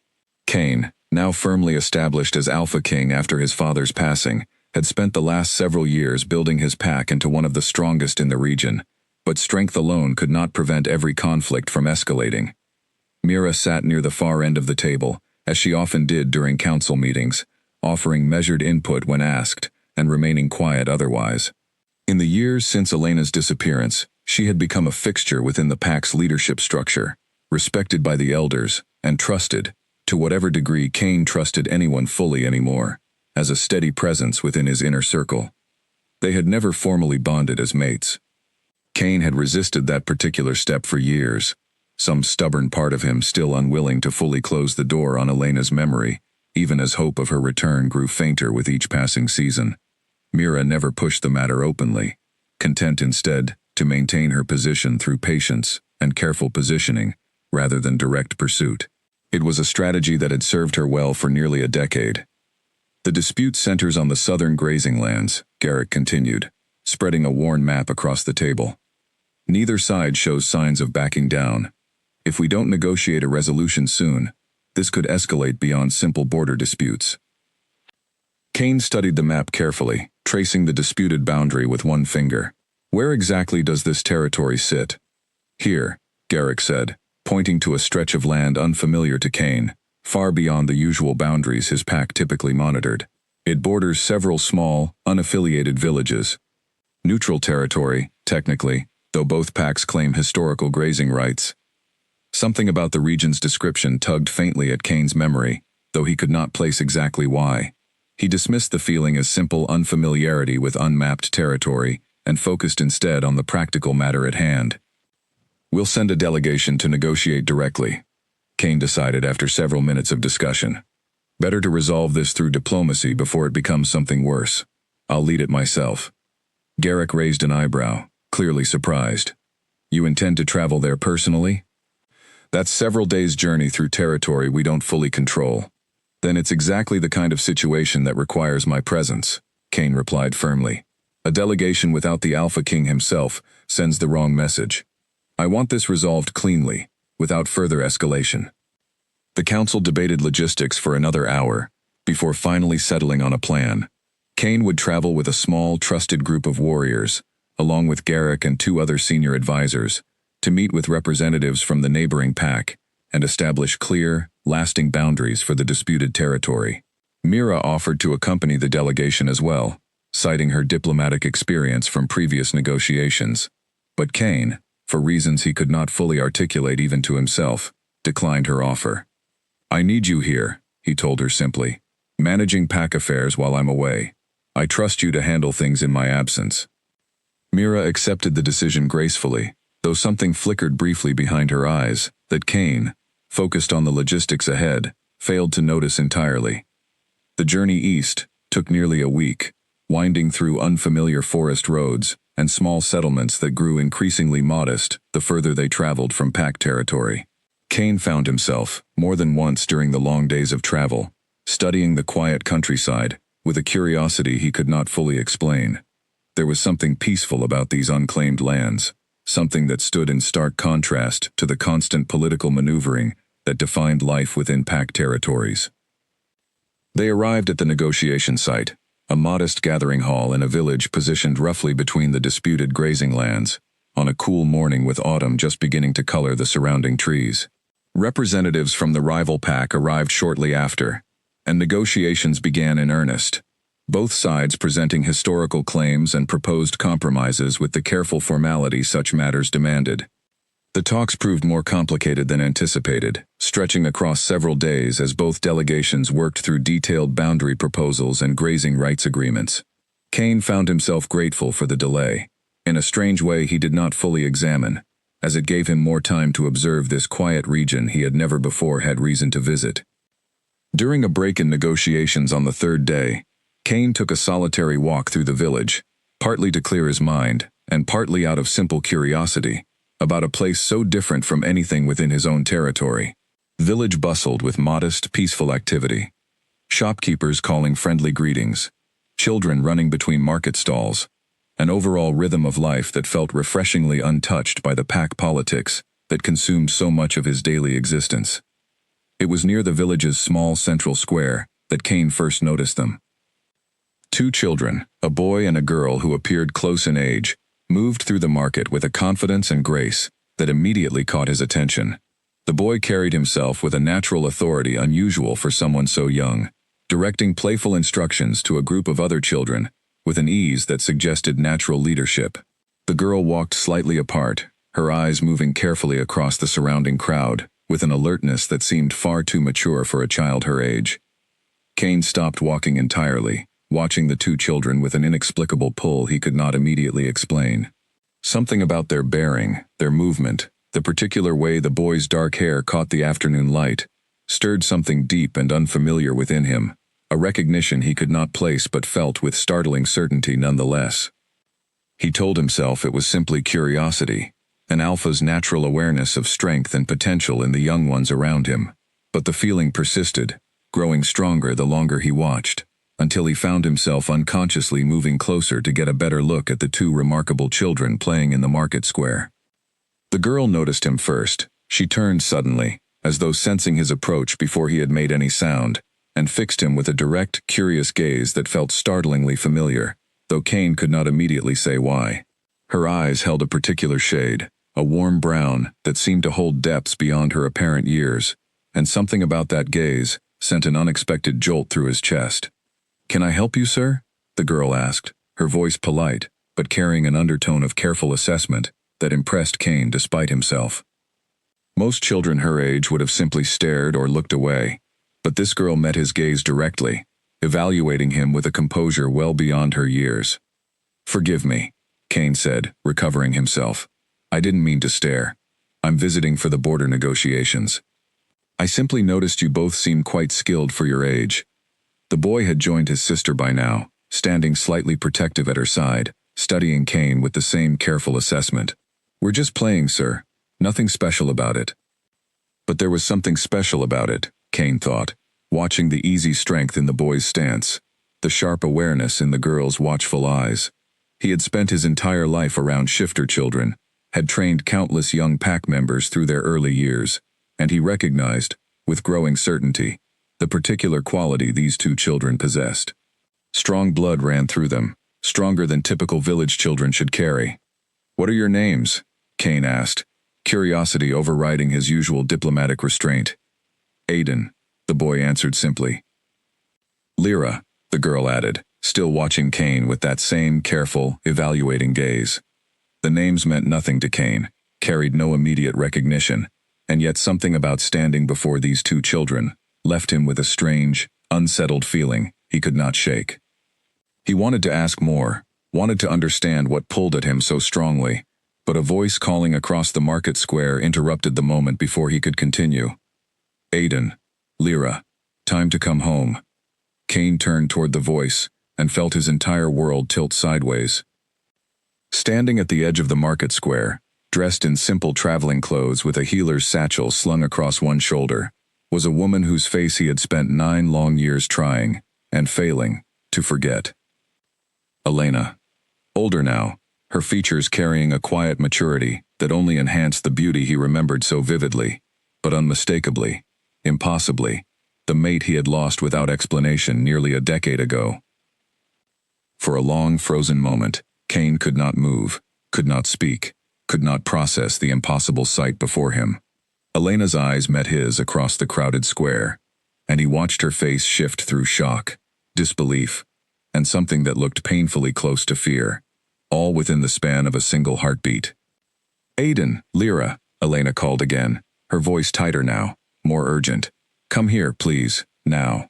Kane, now firmly established as Alpha King after his father's passing, had spent the last several years building his pack into one of the strongest in the region, but strength alone could not prevent every conflict from escalating. Mira sat near the far end of the table, as she often did during council meetings, offering measured input when asked, and remaining quiet otherwise. In the years since Elena's disappearance, she had become a fixture within the pack's leadership structure, respected by the elders, and trusted, to whatever degree Kane trusted anyone fully anymore, as a steady presence within his inner circle. They had never formally bonded as mates. Kane had resisted that particular step for years, some stubborn part of him still unwilling to fully close the door on Elena's memory, even as hope of her return grew fainter with each passing season. Mira never pushed the matter openly, content instead to maintain her position through patience and careful positioning, rather than direct pursuit. It was a strategy that had served her well for nearly a decade. The dispute centers on the southern grazing lands, Garrick continued, spreading a worn map across the table. Neither side shows signs of backing down. If we don't negotiate a resolution soon, this could escalate beyond simple border disputes. Kane studied the map carefully, tracing the disputed boundary with one finger. Where exactly does this territory sit? Here, Garrick said, pointing to a stretch of land unfamiliar to Kane, far beyond the usual boundaries his pack typically monitored. It borders several small, unaffiliated villages. Neutral territory, technically, though both packs claim historical grazing rights. Something about the region's description tugged faintly at Kane's memory, though he could not place exactly why. He dismissed the feeling as simple unfamiliarity with unmapped territory and focused instead on the practical matter at hand. We'll send a delegation to negotiate directly, Kane decided after several minutes of discussion. Better to resolve this through diplomacy before it becomes something worse. I'll lead it myself. Garrick raised an eyebrow, clearly surprised. You intend to travel there personally? That's several days' journey through territory we don't fully control. Then it's exactly the kind of situation that requires my presence, Kane replied firmly. A delegation without the Alpha King himself sends the wrong message. I want this resolved cleanly, without further escalation. The council debated logistics for another hour, before finally settling on a plan. Kane would travel with a small, trusted group of warriors, along with Garrick and 2 other senior advisors, to meet with representatives from the neighboring pack and establish clear, lasting boundaries for the disputed territory. Mira offered to accompany the delegation as well, citing her diplomatic experience from previous negotiations. But Kane, for reasons he could not fully articulate even to himself, declined her offer. I need you here, he told her simply, managing pack affairs while I'm away. I trust you to handle things in my absence. Mira accepted the decision gracefully, though something flickered briefly behind her eyes that Kane, focused on the logistics ahead, failed to notice entirely. The journey east took nearly a week, winding through unfamiliar forest roads and small settlements that grew increasingly modest the further they traveled from pack territory. Kane found himself, more than once during the long days of travel, studying the quiet countryside with a curiosity he could not fully explain. There was something peaceful about these unclaimed lands, something that stood in stark contrast to the constant political maneuvering that defined life within packed territories. They arrived at the negotiation site, a modest gathering hall in a village positioned roughly between the disputed grazing lands, on a cool morning with autumn just beginning to color the surrounding trees. Representatives from the rival pack arrived shortly after, and negotiations began in earnest, both sides presenting historical claims and proposed compromises with the careful formality such matters demanded. The talks proved more complicated than anticipated, stretching across several days as both delegations worked through detailed boundary proposals and grazing rights agreements. Cain found himself grateful for the delay, in a strange way he did not fully examine, as it gave him more time to observe this quiet region he had never before had reason to visit. During a break in negotiations on the third day, Cain took a solitary walk through the village, partly to clear his mind, and partly out of simple curiosity, about a place so different from anything within his own territory. Village bustled with modest, peaceful activity. Shopkeepers calling friendly greetings, children running between market stalls, an overall rhythm of life that felt refreshingly untouched by the pack politics that consumed so much of his daily existence. It was near the village's small central square that Cain first noticed them. Two children, a boy and a girl who appeared close in age, moved through the market with a confidence and grace that immediately caught his attention. The boy carried himself with a natural authority unusual for someone so young, directing playful instructions to a group of other children with an ease that suggested natural leadership. The girl walked slightly apart, her eyes moving carefully across the surrounding crowd, with an alertness that seemed far too mature for a child her age. Cain stopped walking entirely, watching the two children with an inexplicable pull he could not immediately explain. Something about their bearing, their movement, the particular way the boy's dark hair caught the afternoon light, stirred something deep and unfamiliar within him, a recognition he could not place but felt with startling certainty nonetheless. He told himself it was simply curiosity, an alpha's natural awareness of strength and potential in the young ones around him, but the feeling persisted, growing stronger the longer he watched, until he found himself unconsciously moving closer to get a better look at the two remarkable children playing in the market square. The girl noticed him first. She turned suddenly, as though sensing his approach before he had made any sound, and fixed him with a direct, curious gaze that felt startlingly familiar, though Cain could not immediately say why. Her eyes held a particular shade, a warm brown that seemed to hold depths beyond her apparent years, and something about that gaze sent an unexpected jolt through his chest. "Can I help you, sir?" the girl asked, her voice polite, but carrying an undertone of careful assessment that impressed Cain despite himself. Most children her age would have simply stared or looked away, but this girl met his gaze directly, evaluating him with a composure well beyond her years. "Forgive me," Cain said, recovering himself. "I didn't mean to stare. I'm visiting for the border negotiations. I simply noticed you both seemed quite skilled for your age." The boy had joined his sister by now, standing slightly protective at her side, studying Cain with the same careful assessment. "We're just playing, sir. Nothing special about it." But there was something special about it, Cain thought, watching the easy strength in the boy's stance, the sharp awareness in the girl's watchful eyes. He had spent his entire life around shifter children, had trained countless young pack members through their early years, and he recognized, with growing certainty, the particular quality these two children possessed. Strong blood ran through them, stronger than typical village children should carry. "What are your names?" Cain asked, curiosity overriding his usual diplomatic restraint. "Aiden," the boy answered simply. "Lyra," the girl added, still watching Cain with that same careful, evaluating gaze. The names meant nothing to Cain, carried no immediate recognition, and yet something about standing before these two children left him with a strange, unsettled feeling he could not shake. He wanted to ask more, wanted to understand what pulled at him so strongly, but a voice calling across the market square interrupted the moment before he could continue. "Aiden, Lyra, time to come home." Cain turned toward the voice and felt his entire world tilt sideways. Standing at the edge of the market square, dressed in simple traveling clothes with a healer's satchel slung across one shoulder, was a woman whose face he had spent 9 long years trying, and failing, to forget. Elena. Older now, her features carrying a quiet maturity that only enhanced the beauty he remembered so vividly, but unmistakably, impossibly, the mate he had lost without explanation nearly a decade ago. For a long, frozen moment, Kane could not move, could not speak, could not process the impossible sight before him. Elena's eyes met his across the crowded square, and he watched her face shift through shock, disbelief, and something that looked painfully close to fear, all within the span of a single heartbeat. "Aiden, Lyra," Elena called again, her voice tighter now, more urgent. "Come here, please, now."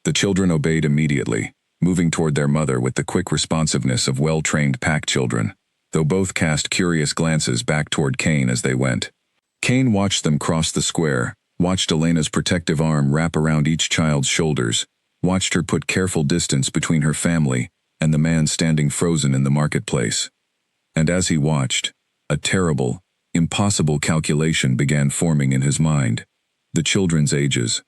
The children obeyed immediately, moving toward their mother with the quick responsiveness of well-trained pack children, though both cast curious glances back toward Kane as they went. Kane watched them cross the square, watched Elena's protective arm wrap around each child's shoulders, watched her put careful distance between her family and the man standing frozen in the marketplace. And as he watched, a terrible, impossible calculation began forming in his mind. The children's ages,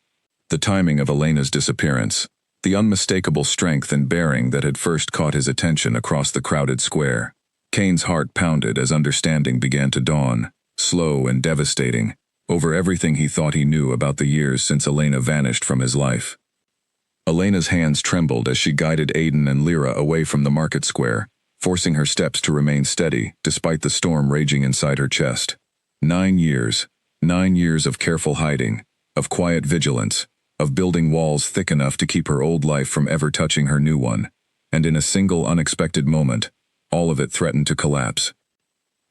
the timing of Elena's disappearance, the unmistakable strength and bearing that had first caught his attention across the crowded square. Kane's heart pounded as understanding began to dawn, slow and devastating, over everything he thought he knew about the years since Elena vanished from his life. Elena's hands trembled as she guided Aiden and Lyra away from the market square, forcing her steps to remain steady despite the storm raging inside her chest. 9 years. 9 years of careful hiding, of quiet vigilance, of building walls thick enough to keep her old life from ever touching her new one, and in a single unexpected moment, all of it threatened to collapse.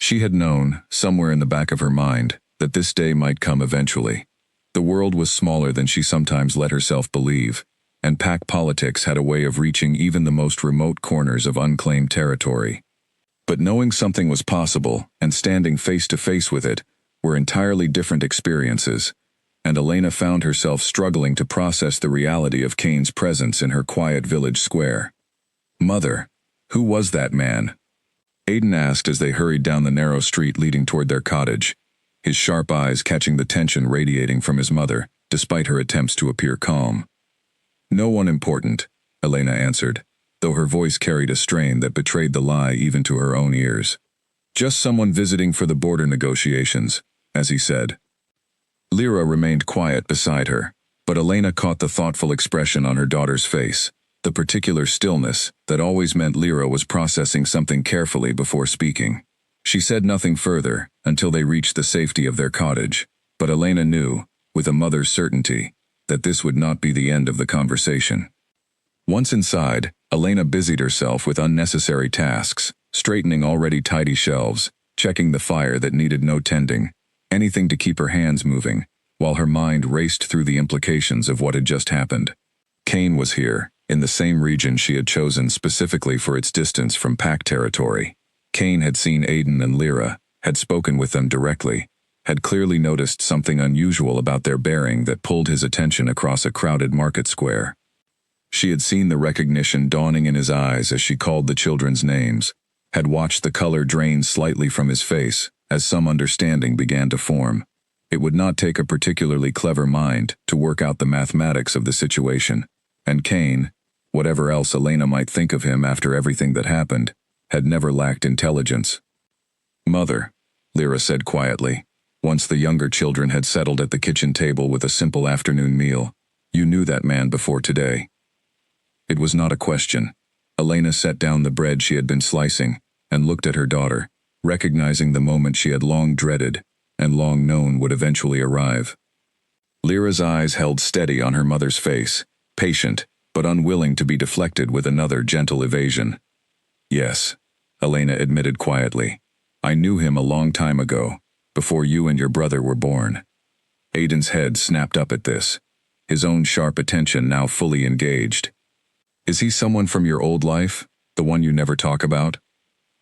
She had known, somewhere in the back of her mind, that this day might come eventually. The world was smaller than she sometimes let herself believe, and pack politics had a way of reaching even the most remote corners of unclaimed territory. But knowing something was possible and standing face to face with it were entirely different experiences, and Elena found herself struggling to process the reality of Kane's presence in her quiet village square. "Mother, who was that man?" Aiden asked as they hurried down the narrow street leading toward their cottage, his sharp eyes catching the tension radiating from his mother, despite her attempts to appear calm. "No one important," Elena answered, though her voice carried a strain that betrayed the lie even to her own ears. "Just someone visiting for the border negotiations," as he said. Lyra remained quiet beside her, but Elena caught the thoughtful expression on her daughter's face, the particular stillness that always meant Lyra was processing something carefully before speaking. She said nothing further until they reached the safety of their cottage, but Elena knew, with a mother's certainty, that this would not be the end of the conversation. Once inside, Elena busied herself with unnecessary tasks, straightening already tidy shelves, checking the fire that needed no tending, anything to keep her hands moving, while her mind raced through the implications of what had just happened. Kane was here, in the same region she had chosen specifically for its distance from pack territory. Kane had seen Aiden and Lyra, had spoken with them directly, had clearly noticed something unusual about their bearing that pulled his attention across a crowded market square. She had seen the recognition dawning in his eyes as she called the children's names, had watched the color drain slightly from his face as some understanding began to form. It would not take a particularly clever mind to work out the mathematics of the situation, and Kane, whatever else Elena might think of him after everything that happened, had never lacked intelligence. "Mother," Lyra said quietly, once the younger children had settled at the kitchen table with a simple afternoon meal, "you knew that man before today." It was not a question. Elena set down the bread she had been slicing and looked at her daughter, recognizing the moment she had long dreaded and long known would eventually arrive. Lyra's eyes held steady on her mother's face, patient but unwilling to be deflected with another gentle evasion. "Yes," Elena admitted quietly. "I knew him a long time ago, before you and your brother were born." Aiden's head snapped up at this, his own sharp attention now fully engaged. "Is he someone from your old life, the one you never talk about?"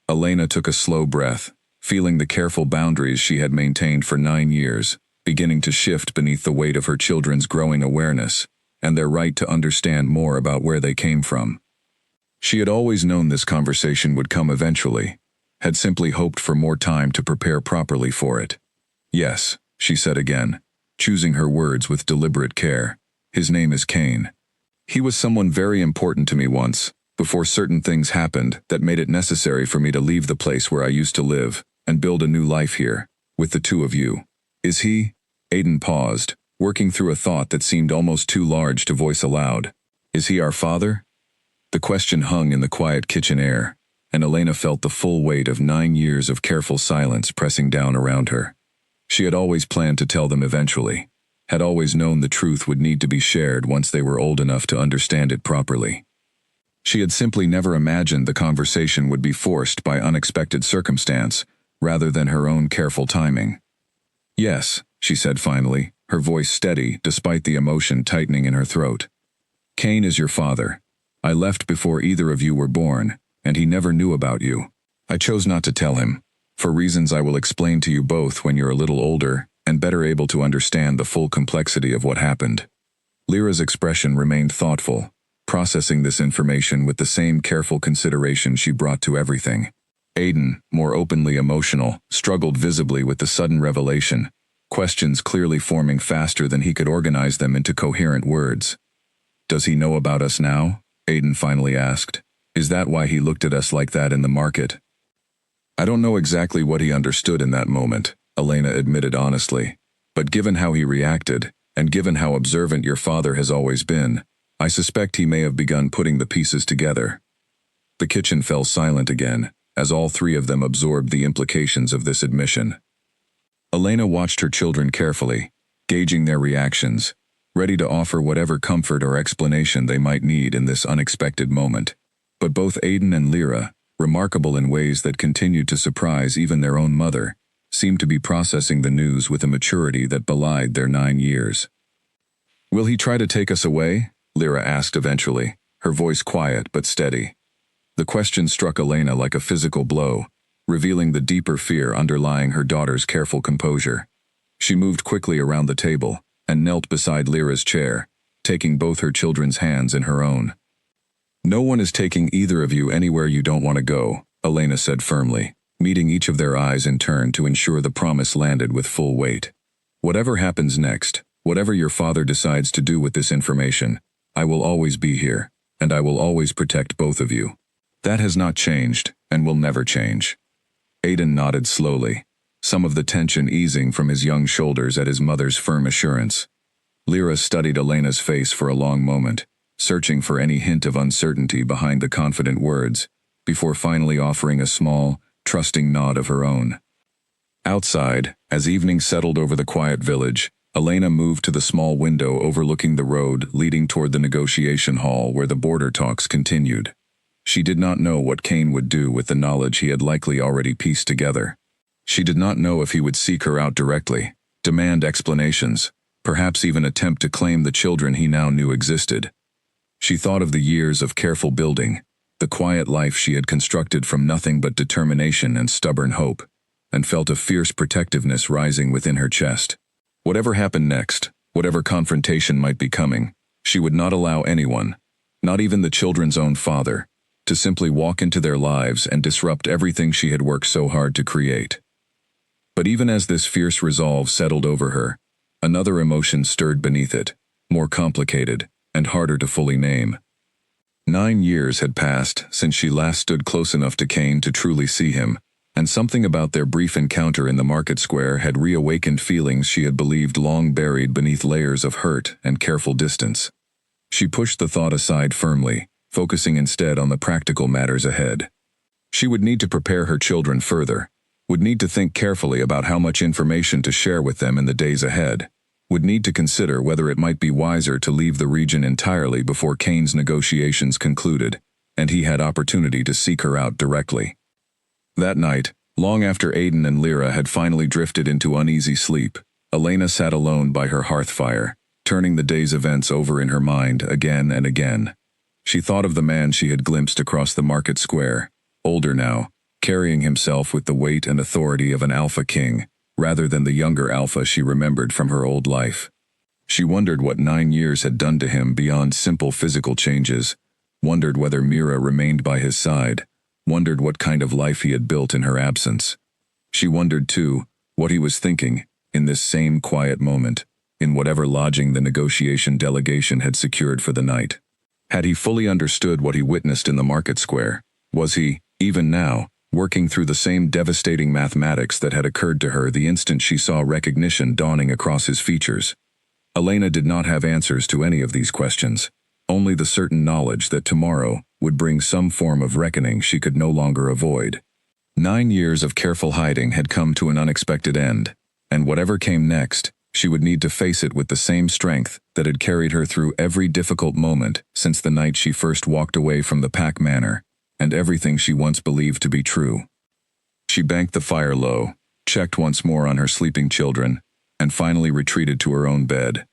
Elena took a slow breath, feeling the careful boundaries she had maintained for 9 years, beginning to shift beneath the weight of her children's growing awareness, and their right to understand more about where they came from. She had always known this conversation would come eventually, had simply hoped for more time to prepare properly for it. "Yes," she said again, choosing her words with deliberate care. "His name is Kane. He was someone very important to me once, before certain things happened that made it necessary for me to leave the place where I used to live and build a new life here, with the two of you. Is he? Aiden paused, working through a thought that seemed almost too large to voice aloud. Is he our father? The question hung in the quiet kitchen air, and Elena felt the full weight of 9 years of careful silence pressing down around her. She had always planned to tell them eventually, had always known the truth would need to be shared once they were old enough to understand it properly. She had simply never imagined the conversation would be forced by unexpected circumstance, rather than her own careful timing. Yes, she said finally, her voice steady despite the emotion tightening in her throat. Cain is your father. I left before either of you were born, and he never knew about you. I chose not to tell him, for reasons I will explain to you both when you're a little older and better able to understand the full complexity of what happened. Lyra's expression remained thoughtful, processing this information with the same careful consideration she brought to everything. Aiden, more openly emotional, struggled visibly with the sudden revelation, questions clearly forming faster than he could organize them into coherent words. Does he know about us now? Aiden finally asked. Is that why he looked at us like that in the market? I don't know exactly what he understood in that moment, Elena admitted honestly, but given how he reacted, and given how observant your father has always been, I suspect he may have begun putting the pieces together. The kitchen fell silent again, as all three of them absorbed the implications of this admission. Elena watched her children carefully, gauging their reactions, ready to offer whatever comfort or explanation they might need in this unexpected moment. But both Aiden and Lyra, remarkable in ways that continued to surprise even their own mother, seemed to be processing the news with a maturity that belied their 9 years. Will he try to take us away? Lyra asked eventually, her voice quiet but steady. The question struck Elena like a physical blow, revealing the deeper fear underlying her daughter's careful composure. She moved quickly around the table and knelt beside Lyra's chair, taking both her children's hands in her own. No one is taking either of you anywhere you don't want to go, Elena said firmly, meeting each of their eyes in turn to ensure the promise landed with full weight. Whatever happens next, whatever your father decides to do with this information, I will always be here, and I will always protect both of you. That has not changed, and will never change. Aiden nodded slowly, some of the tension easing from his young shoulders at his mother's firm assurance. Lyra studied Elena's face for a long moment, searching for any hint of uncertainty behind the confident words, before finally offering a small, trusting nod of her own. Outside, as evening settled over the quiet village, Elena moved to the small window overlooking the road leading toward the negotiation hall where the border talks continued. She did not know what Cain would do with the knowledge he had likely already pieced together. She did not know if he would seek her out directly, demand explanations, perhaps even attempt to claim the children he now knew existed. She thought of the years of careful building, the quiet life she had constructed from nothing but determination and stubborn hope, and felt a fierce protectiveness rising within her chest. Whatever happened next, whatever confrontation might be coming, she would not allow anyone, not even the children's own father, to simply walk into their lives and disrupt everything she had worked so hard to create. But even as this fierce resolve settled over her, another emotion stirred beneath it, more complicated and harder to fully name. 9 years had passed since she last stood close enough to Cain to truly see him, and something about their brief encounter in the market square had reawakened feelings she had believed long buried beneath layers of hurt and careful distance. She pushed the thought aside firmly, focusing instead on the practical matters ahead. She would need to prepare her children further, would need to think carefully about how much information to share with them in the days ahead, would need to consider whether it might be wiser to leave the region entirely before Cain's negotiations concluded, and he had opportunity to seek her out directly. That night, long after Aiden and Lyra had finally drifted into uneasy sleep, Elena sat alone by her hearth fire, turning the day's events over in her mind again and again. She thought of the man she had glimpsed across the market square, older now, carrying himself with the weight and authority of an alpha king, rather than the younger alpha she remembered from her old life. She wondered what 9 years had done to him beyond simple physical changes, wondered whether Mira remained by his side, wondered what kind of life he had built in her absence. She wondered, too, what he was thinking, in this same quiet moment, in whatever lodging the negotiation delegation had secured for the night. Had he fully understood what he witnessed in the market square? Was he, even now, working through the same devastating mathematics that had occurred to her the instant she saw recognition dawning across his features? Elena did not have answers to any of these questions, only the certain knowledge that tomorrow would bring some form of reckoning she could no longer avoid. 9 years of careful hiding had come to an unexpected end, and whatever came next, she would need to face it with the same strength that had carried her through every difficult moment since the night she first walked away from the Pack Manor, and everything she once believed to be true. She banked the fire low, checked once more on her sleeping children, and finally retreated to her own bed,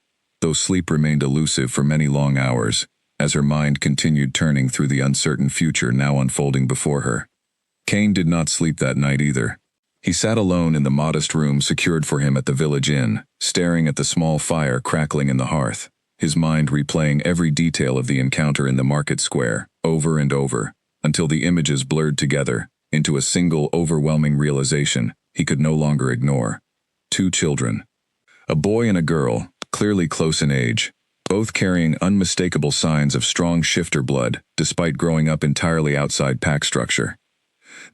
though sleep remained elusive for many long hours, as her mind continued turning through the uncertain future now unfolding before her. Kane did not sleep that night either. He sat alone in the modest room secured for him at the village inn, staring at the small fire crackling in the hearth, his mind replaying every detail of the encounter in the market square, over and over, until the images blurred together into a single overwhelming realization he could no longer ignore. 2 children. A boy and a girl, clearly close in age, both carrying unmistakable signs of strong shifter blood despite growing up entirely outside pack structure.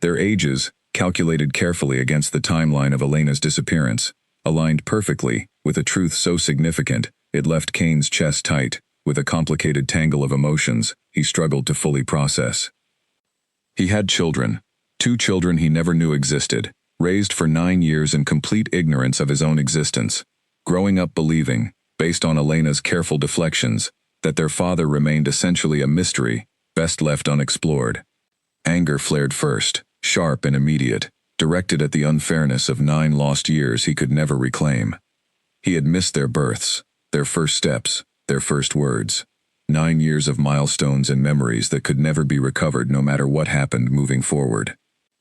Their ages, calculated carefully against the timeline of Elena's disappearance, aligned perfectly with a truth so significant it left Kane's chest tight, with a complicated tangle of emotions he struggled to fully process. He had children, 2 children he never knew existed, raised for 9 years in complete ignorance of his own existence, growing up believing, based on Elena's careful deflections, that their father remained essentially a mystery, best left unexplored. Anger flared first, sharp and immediate, directed at the unfairness of 9 lost years he could never reclaim. He had missed their births, their first steps, their first words. 9 years of milestones and memories that could never be recovered no matter what happened moving forward.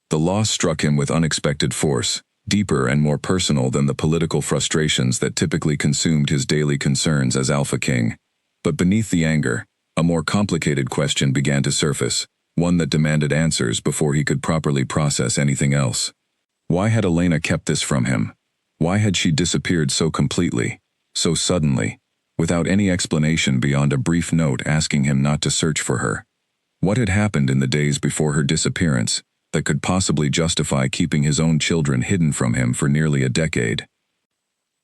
The loss struck him with unexpected force, deeper and more personal than the political frustrations that typically consumed his daily concerns as Alpha King. But beneath the anger, a more complicated question began to surface, one that demanded answers before he could properly process anything else. Why had Elena kept this from him? Why had she disappeared so completely, so suddenly, without any explanation beyond a brief note asking him not to search for her? What had happened in the days before her disappearance that could possibly justify keeping his own children hidden from him for nearly a decade?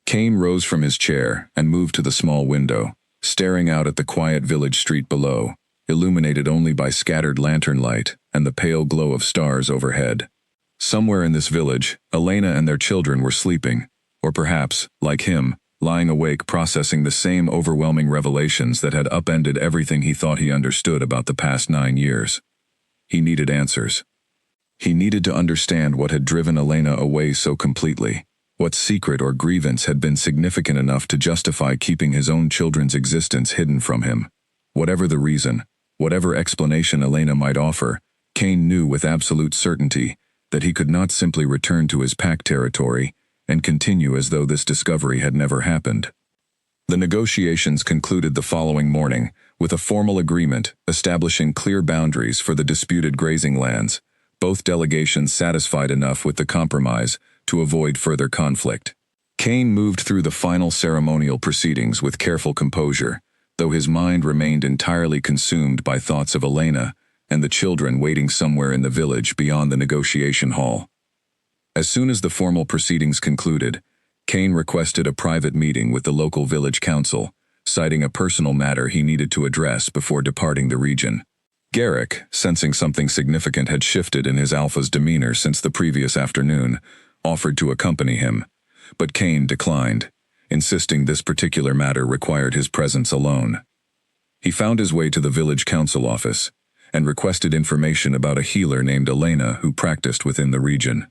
Kane rose from his chair and moved to the small window, staring out at the quiet village street below, illuminated only by scattered lantern light and the pale glow of stars overhead. Somewhere in this village, Elena and their children were sleeping, or perhaps, like him, lying awake processing the same overwhelming revelations that had upended everything he thought he understood about the past 9 years. He needed answers. He needed to understand what had driven Elena away so completely, what secret or grievance had been significant enough to justify keeping his own children's existence hidden from him. Whatever the reason, whatever explanation Elena might offer, Kane knew with absolute certainty that he could not simply return to his pack territory and continue as though this discovery had never happened. The negotiations concluded the following morning with a formal agreement establishing clear boundaries for the disputed grazing lands, both delegations satisfied enough with the compromise to avoid further conflict. Kane moved through the final ceremonial proceedings with careful composure, though his mind remained entirely consumed by thoughts of Elena and the children waiting somewhere in the village beyond the negotiation hall. As soon as the formal proceedings concluded, Kane requested a private meeting with the local village council, citing a personal matter he needed to address before departing the region. Garrick, sensing something significant had shifted in his alpha's demeanor since the previous afternoon, offered to accompany him, but Kane declined, insisting this particular matter required his presence alone. He found his way to the village council office and requested information about a healer named Elena who practiced within the region.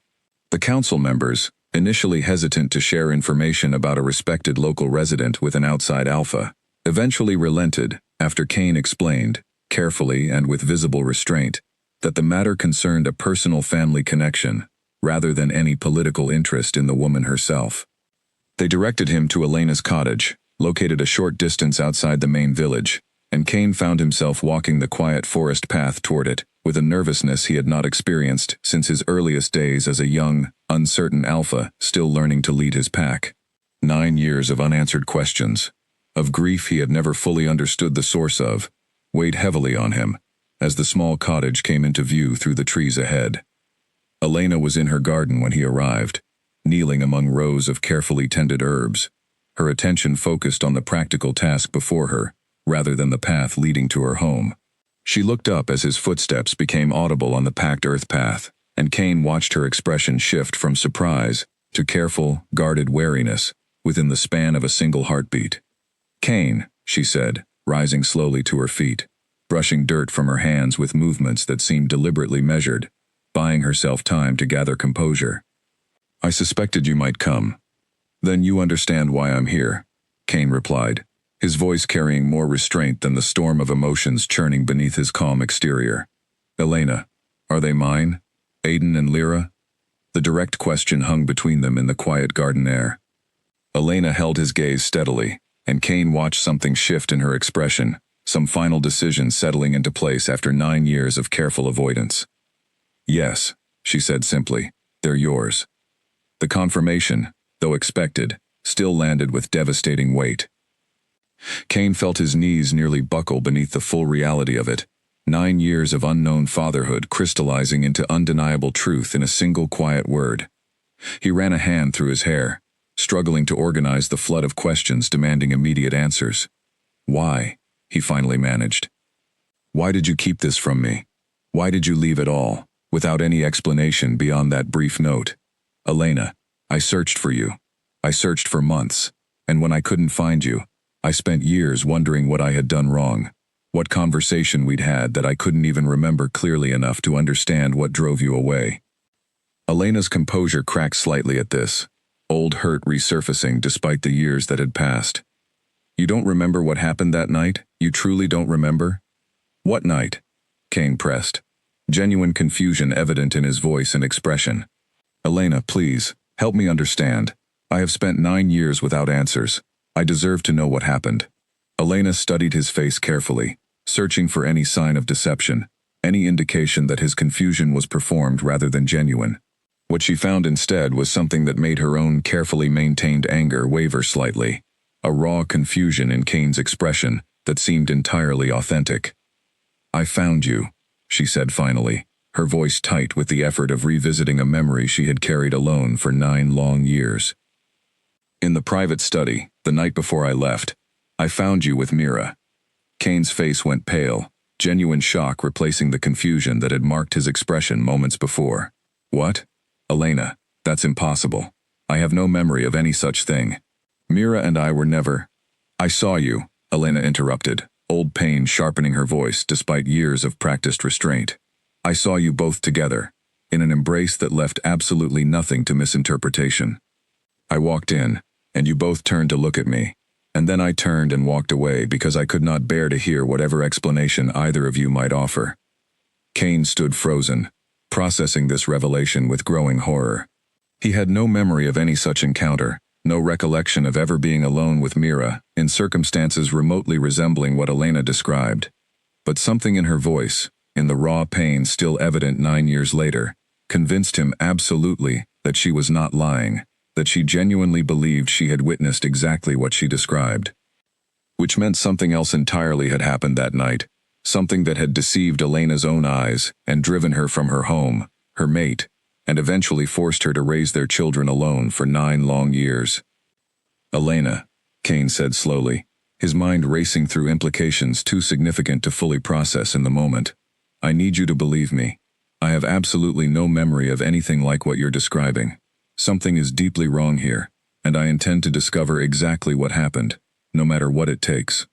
The council members, initially hesitant to share information about a respected local resident with an outside alpha, eventually relented after Kane explained, carefully and with visible restraint, that the matter concerned a personal family connection, rather than any political interest in the woman herself. They directed him to Elena's cottage, located a short distance outside the main village, and Kane found himself walking the quiet forest path toward it with a nervousness he had not experienced since his earliest days as a young, uncertain alpha still learning to lead his pack. 9 years of unanswered questions, of grief he had never fully understood the source of, weighed heavily on him, as the small cottage came into view through the trees ahead. Elena was in her garden when he arrived, kneeling among rows of carefully tended herbs, her attention focused on the practical task before her, rather than the path leading to her home. She looked up as his footsteps became audible on the packed earth path, and Cain watched her expression shift from surprise to careful, guarded wariness within the span of a single heartbeat. "Cain," she said, rising slowly to her feet, brushing dirt from her hands with movements that seemed deliberately measured, buying herself time to gather composure. "I suspected you might come." "Then you understand why I'm here," Cain replied, his voice carrying more restraint than the storm of emotions churning beneath his calm exterior. "Elena, are they mine? Aiden and Lyra?" The direct question hung between them in the quiet garden air. Elena held his gaze steadily, and Cain watched something shift in her expression, some final decision settling into place after 9 years of careful avoidance. "Yes," she said simply, "they're yours." The confirmation, though expected, still landed with devastating weight. Cain felt his knees nearly buckle beneath the full reality of it, 9 years of unknown fatherhood crystallizing into undeniable truth in a single quiet word. He ran a hand through his hair, struggling to organize the flood of questions demanding immediate answers. "Why?" he finally managed. "Why did you keep this from me? Why did you leave it all, without any explanation beyond that brief note? Elena, I searched for you. I searched for months, and when I couldn't find you, I spent years wondering what I had done wrong, what conversation we'd had that I couldn't even remember clearly enough to understand what drove you away." Elena's composure cracked slightly at this, old hurt resurfacing despite the years that had passed. "You don't remember what happened that night? You truly don't remember?" "What night?" Cain pressed, genuine confusion evident in his voice and expression. "Elena, please, help me understand. I have spent 9 years without answers. I deserve to know what happened." Elena studied his face carefully, searching for any sign of deception, any indication that his confusion was performed rather than genuine. What she found instead was something that made her own carefully maintained anger waver slightly, a raw confusion in Cain's expression that seemed entirely authentic. "I found you," she said finally, her voice tight with the effort of revisiting a memory she had carried alone for 9 long years. "In the private study, the night before I left, I found you with Mira." Cain's face went pale, genuine shock replacing the confusion that had marked his expression moments before. "What? Elena, that's impossible. I have no memory of any such thing. Mira and I were never—" "I saw you," Elena interrupted, old pain sharpening her voice despite years of practiced restraint. "I saw you both together, in an embrace that left absolutely nothing to misinterpretation. I walked in, and you both turned to look at me, and then I turned and walked away because I could not bear to hear whatever explanation either of you might offer." Cain stood frozen, processing this revelation with growing horror. He had no memory of any such encounter, no recollection of ever being alone with Mira, in circumstances remotely resembling what Elena described. But something in her voice, in the raw pain still evident 9 years later, convinced him absolutely that she was not lying, that she genuinely believed she had witnessed exactly what she described. Which meant something else entirely had happened that night, something that had deceived Elena's own eyes and driven her from her home, her mate, and eventually forced her to raise their children alone for 9 long years. "Elena," Cain said slowly, his mind racing through implications too significant to fully process in the moment. "I need you to believe me. I have absolutely no memory of anything like what you're describing. Something is deeply wrong here, and I intend to discover exactly what happened, no matter what it takes."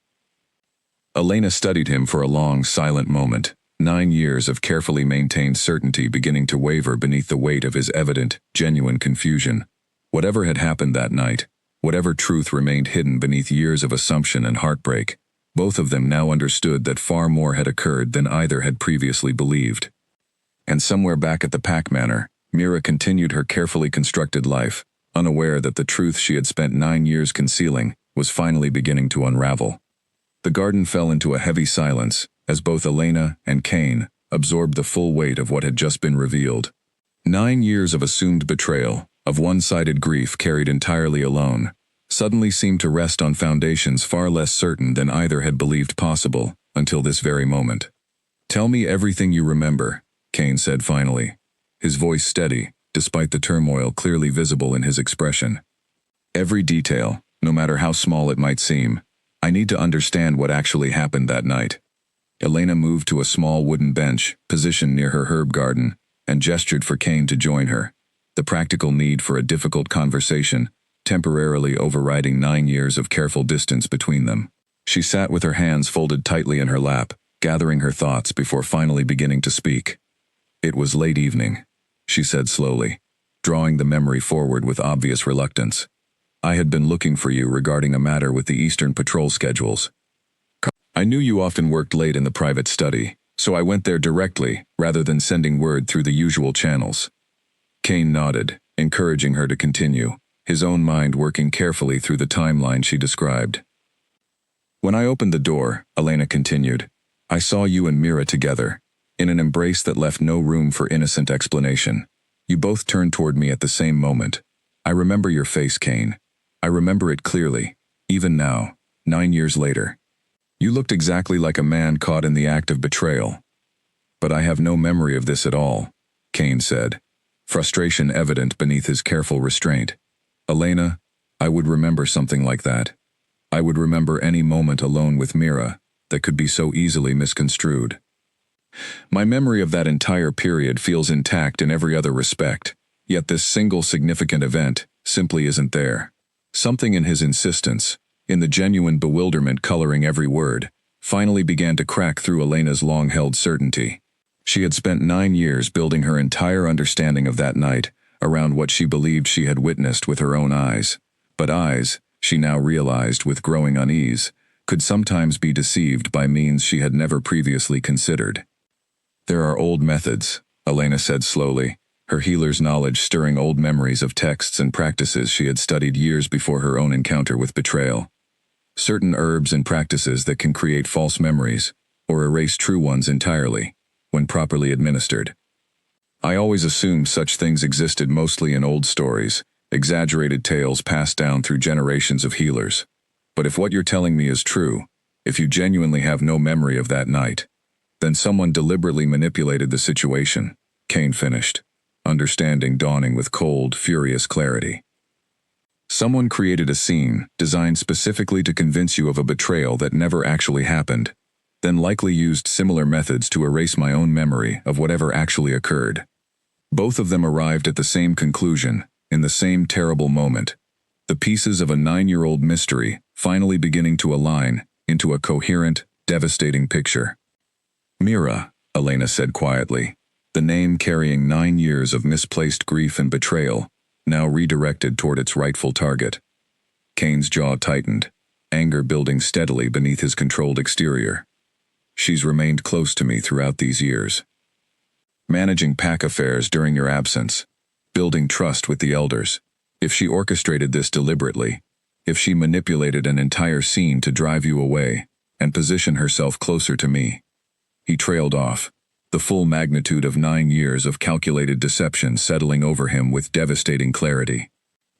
Elena studied him for a long, silent moment, 9 years of carefully maintained certainty beginning to waver beneath the weight of his evident, genuine confusion. Whatever had happened that night, whatever truth remained hidden beneath years of assumption and heartbreak, both of them now understood that far more had occurred than either had previously believed. And somewhere back at the Pack Manor, Mira continued her carefully constructed life, unaware that the truth she had spent 9 years concealing was finally beginning to unravel. The garden fell into a heavy silence as both Elena and Cain absorbed the full weight of what had just been revealed. 9 years of assumed betrayal, of one-sided grief carried entirely alone, suddenly seemed to rest on foundations far less certain than either had believed possible, until this very moment. Tell me everything you remember, Kane said finally, his voice steady, despite the turmoil clearly visible in his expression. Every detail, no matter how small it might seem. I need to understand what actually happened that night. Elena moved to a small wooden bench, positioned near her herb garden, and gestured for Kane to join her, the practical need for a difficult conversation, temporarily overriding 9 years of careful distance between them. She sat with her hands folded tightly in her lap, gathering her thoughts before finally beginning to speak. It was late evening, she said slowly, drawing the memory forward with obvious reluctance. I had been looking for you regarding a matter with the Eastern Patrol schedules. I knew you often worked late in the private study, so I went there directly, rather than sending word through the usual channels. Kane nodded, encouraging her to continue, his own mind working carefully through the timeline she described. When I opened the door, Elena continued, I saw you and Mira together, in an embrace that left no room for innocent explanation. You both turned toward me at the same moment. I remember your face, Kane. I remember it clearly, even now, 9 years later. You looked exactly like a man caught in the act of betrayal. But I have no memory of this at all, Kane said, frustration evident beneath his careful restraint. Elena, I would remember something like that. I would remember any moment alone with Mira that could be so easily misconstrued. My memory of that entire period feels intact in every other respect, yet this single significant event simply isn't there. Something in his insistence, in the genuine bewilderment coloring every word, finally began to crack through Elena's long-held certainty. She had spent 9 years building her entire understanding of that night around what she believed she had witnessed with her own eyes. But eyes, she now realized with growing unease, could sometimes be deceived by means she had never previously considered. There are old methods, Elena said slowly, her healer's knowledge stirring old memories of texts and practices she had studied years before her own encounter with betrayal. Certain herbs and practices that can create false memories, or erase true ones entirely, when properly administered. I always assumed such things existed mostly in old stories, exaggerated tales passed down through generations of healers. But if what you're telling me is true, if you genuinely have no memory of that night, then someone deliberately manipulated the situation, Kane finished, understanding dawning with cold, furious clarity. Someone created a scene designed specifically to convince you of a betrayal that never actually happened, then likely used similar methods to erase my own memory of whatever actually occurred. Both of them arrived at the same conclusion, in the same terrible moment, the pieces of a 9-year-old mystery finally beginning to align into a coherent, devastating picture. Mira, Elena said quietly, the name carrying 9 years of misplaced grief and betrayal, now redirected toward its rightful target. Kane's jaw tightened, anger building steadily beneath his controlled exterior. She's remained close to me throughout these years. Managing pack affairs during your absence, building trust with the elders. If she orchestrated this deliberately, if she manipulated an entire scene to drive you away and position herself closer to me. He trailed off, the full magnitude of 9 years of calculated deception settling over him with devastating clarity.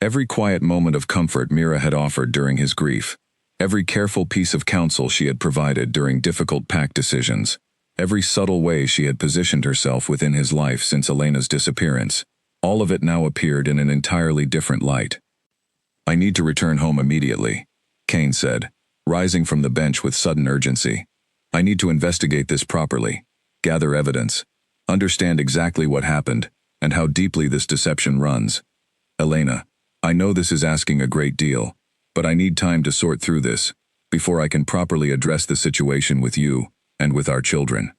Every quiet moment of comfort Mira had offered during his grief, every careful piece of counsel she had provided during difficult pack decisions, every subtle way she had positioned herself within his life since Elena's disappearance, all of it now appeared in an entirely different light. I need to return home immediately, Kane said, rising from the bench with sudden urgency. I need to investigate this properly, gather evidence, understand exactly what happened, and how deeply this deception runs. Elena, I know this is asking a great deal, but I need time to sort through this, before I can properly address the situation with you, and with our children.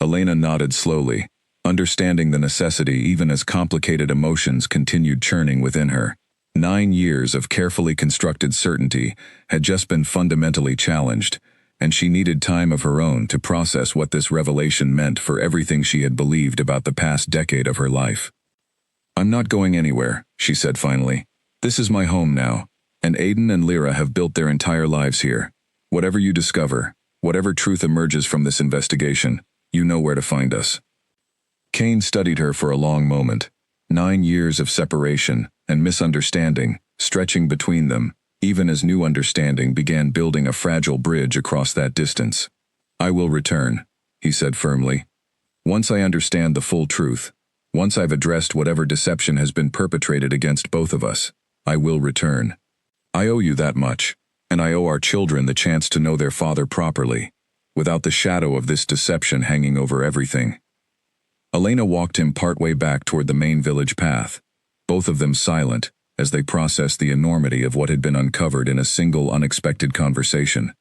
Elena nodded slowly, understanding the necessity even as complicated emotions continued churning within her. 9 years of carefully constructed certainty had just been fundamentally challenged, and she needed time of her own to process what this revelation meant for everything she had believed about the past decade of her life. I'm not going anywhere, she said finally. This is my home now, and Aiden and Lyra have built their entire lives here. Whatever you discover, whatever truth emerges from this investigation, you know where to find us. Kane studied her for a long moment, 9 years of separation and misunderstanding stretching between them, even as new understanding began building a fragile bridge across that distance. I will return, he said firmly. Once I understand the full truth, once I've addressed whatever deception has been perpetrated against both of us, I will return. I owe you that much, and I owe our children the chance to know their father properly, without the shadow of this deception hanging over everything. Elena walked him partway back toward the main village path, both of them silent as they processed the enormity of what had been uncovered in a single unexpected conversation.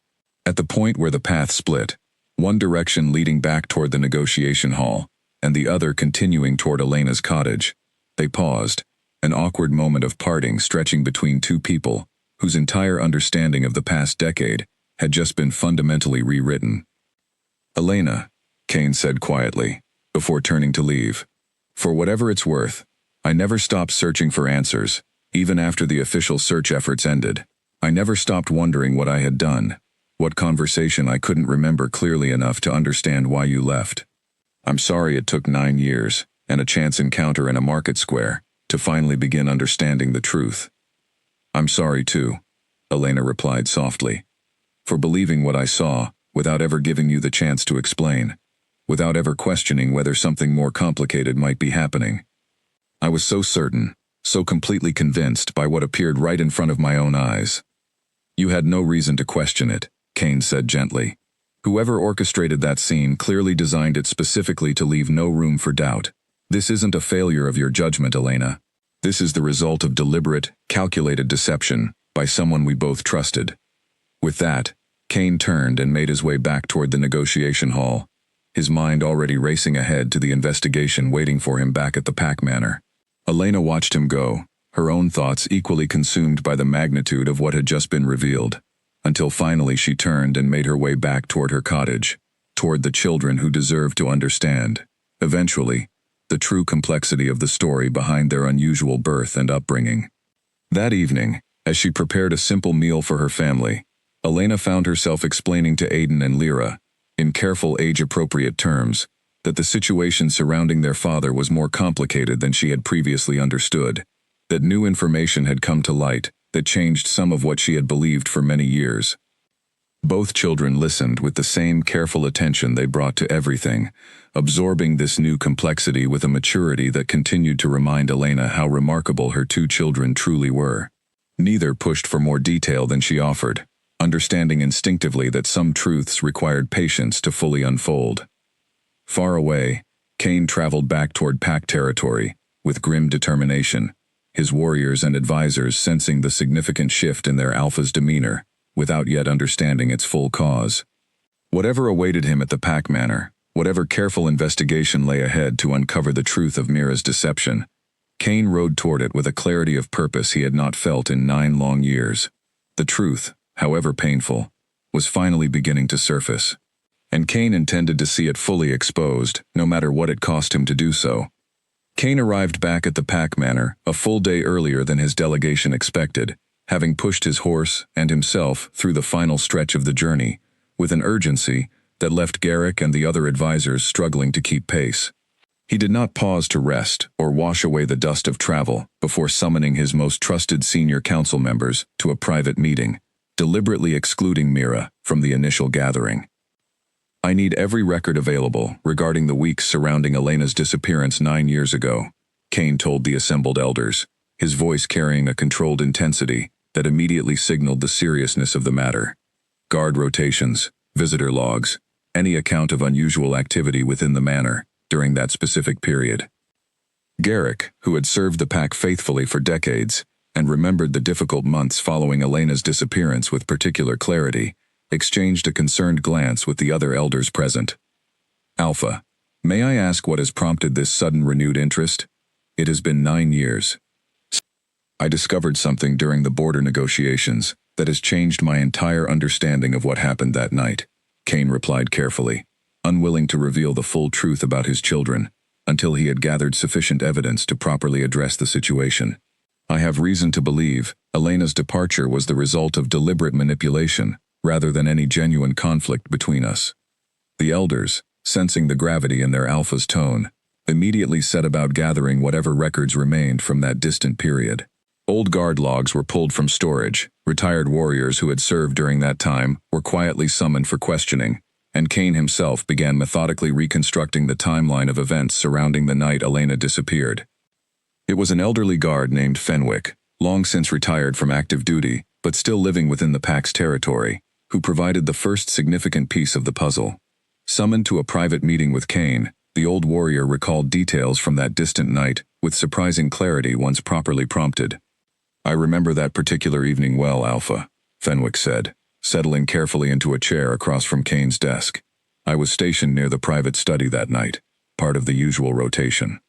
At the point where the path split, one direction leading back toward the negotiation hall, and the other continuing toward Elena's cottage, they paused, an awkward moment of parting stretching between two people whose entire understanding of the past decade had just been fundamentally rewritten. Elena, Kane said quietly, before turning to leave. For whatever it's worth, I never stopped searching for answers, even after the official search efforts ended. I never stopped wondering what I had done, what conversation I couldn't remember clearly enough to understand why you left. I'm sorry it took 9 years, and a chance encounter in a market square, to finally begin understanding the truth. I'm sorry too, Elena replied softly, for believing what I saw, without ever giving you the chance to explain, without ever questioning whether something more complicated might be happening. I was so certain, so completely convinced by what appeared right in front of my own eyes. You had no reason to question it, Kane said gently. Whoever orchestrated that scene clearly designed it specifically to leave no room for doubt. This isn't a failure of your judgment, Elena. This is the result of deliberate, calculated deception by someone we both trusted. With that, Kane turned and made his way back toward the negotiation hall, his mind already racing ahead to the investigation waiting for him back at the Pack Manor. Elena watched him go, her own thoughts equally consumed by the magnitude of what had just been revealed, until finally she turned and made her way back toward her cottage, toward the children who deserved to understand, eventually, the true complexity of the story behind their unusual birth and upbringing. That evening, as she prepared a simple meal for her family, Elena found herself explaining to Aiden and Lyra, in careful age-appropriate terms, that the situation surrounding their father was more complicated than she had previously understood, that new information had come to light that changed some of what she had believed for many years. Both children listened with the same careful attention they brought to everything, absorbing this new complexity with a maturity that continued to remind Elena how remarkable her two children truly were. Neither pushed for more detail than she offered, understanding instinctively that some truths required patience to fully unfold. Far away, Kane traveled back toward Pack territory, with grim determination, his warriors and advisors sensing the significant shift in their alpha's demeanor, without yet understanding its full cause. Whatever awaited him at the Pack Manor, whatever careful investigation lay ahead to uncover the truth of Mira's deception, Kane rode toward it with a clarity of purpose he had not felt in 9 long years. The truth, however painful, was finally beginning to surface, and Kane intended to see it fully exposed, no matter what it cost him to do so. Kane arrived back at the Pack Manor a full day earlier than his delegation expected, having pushed his horse and himself through the final stretch of the journey, with an urgency that left Garrick and the other advisors struggling to keep pace. He did not pause to rest or wash away the dust of travel before summoning his most trusted senior council members to a private meeting, deliberately excluding Mira from the initial gathering. I need every record available regarding the weeks surrounding Elena's disappearance 9 years ago, Kane told the assembled elders, his voice carrying a controlled intensity that immediately signaled the seriousness of the matter. Guard rotations, visitor logs, any account of unusual activity within the manor during that specific period. Garrick, who had served the pack faithfully for decades and remembered the difficult months following Elena's disappearance with particular clarity, exchanged a concerned glance with the other elders present. Alpha, may I ask what has prompted this sudden renewed interest? It has been 9 years. I discovered something during the border negotiations that has changed my entire understanding of what happened that night, Kane replied carefully, unwilling to reveal the full truth about his children until he had gathered sufficient evidence to properly address the situation. I have reason to believe Elena's departure was the result of deliberate manipulation rather than any genuine conflict between us. The elders, sensing the gravity in their alpha's tone, immediately set about gathering whatever records remained from that distant period. Old guard logs were pulled from storage, retired warriors who had served during that time were quietly summoned for questioning, and Kane himself began methodically reconstructing the timeline of events surrounding the night Elena disappeared. It was an elderly guard named Fenwick, long since retired from active duty, but still living within the pack's territory, who provided the first significant piece of the puzzle. Summoned to a private meeting with Kane, the old warrior recalled details from that distant night with surprising clarity once properly prompted. "I remember that particular evening well, Alpha," Fenwick said, settling carefully into a chair across from Kane's desk. "I was stationed near the private study that night, part of the usual rotation.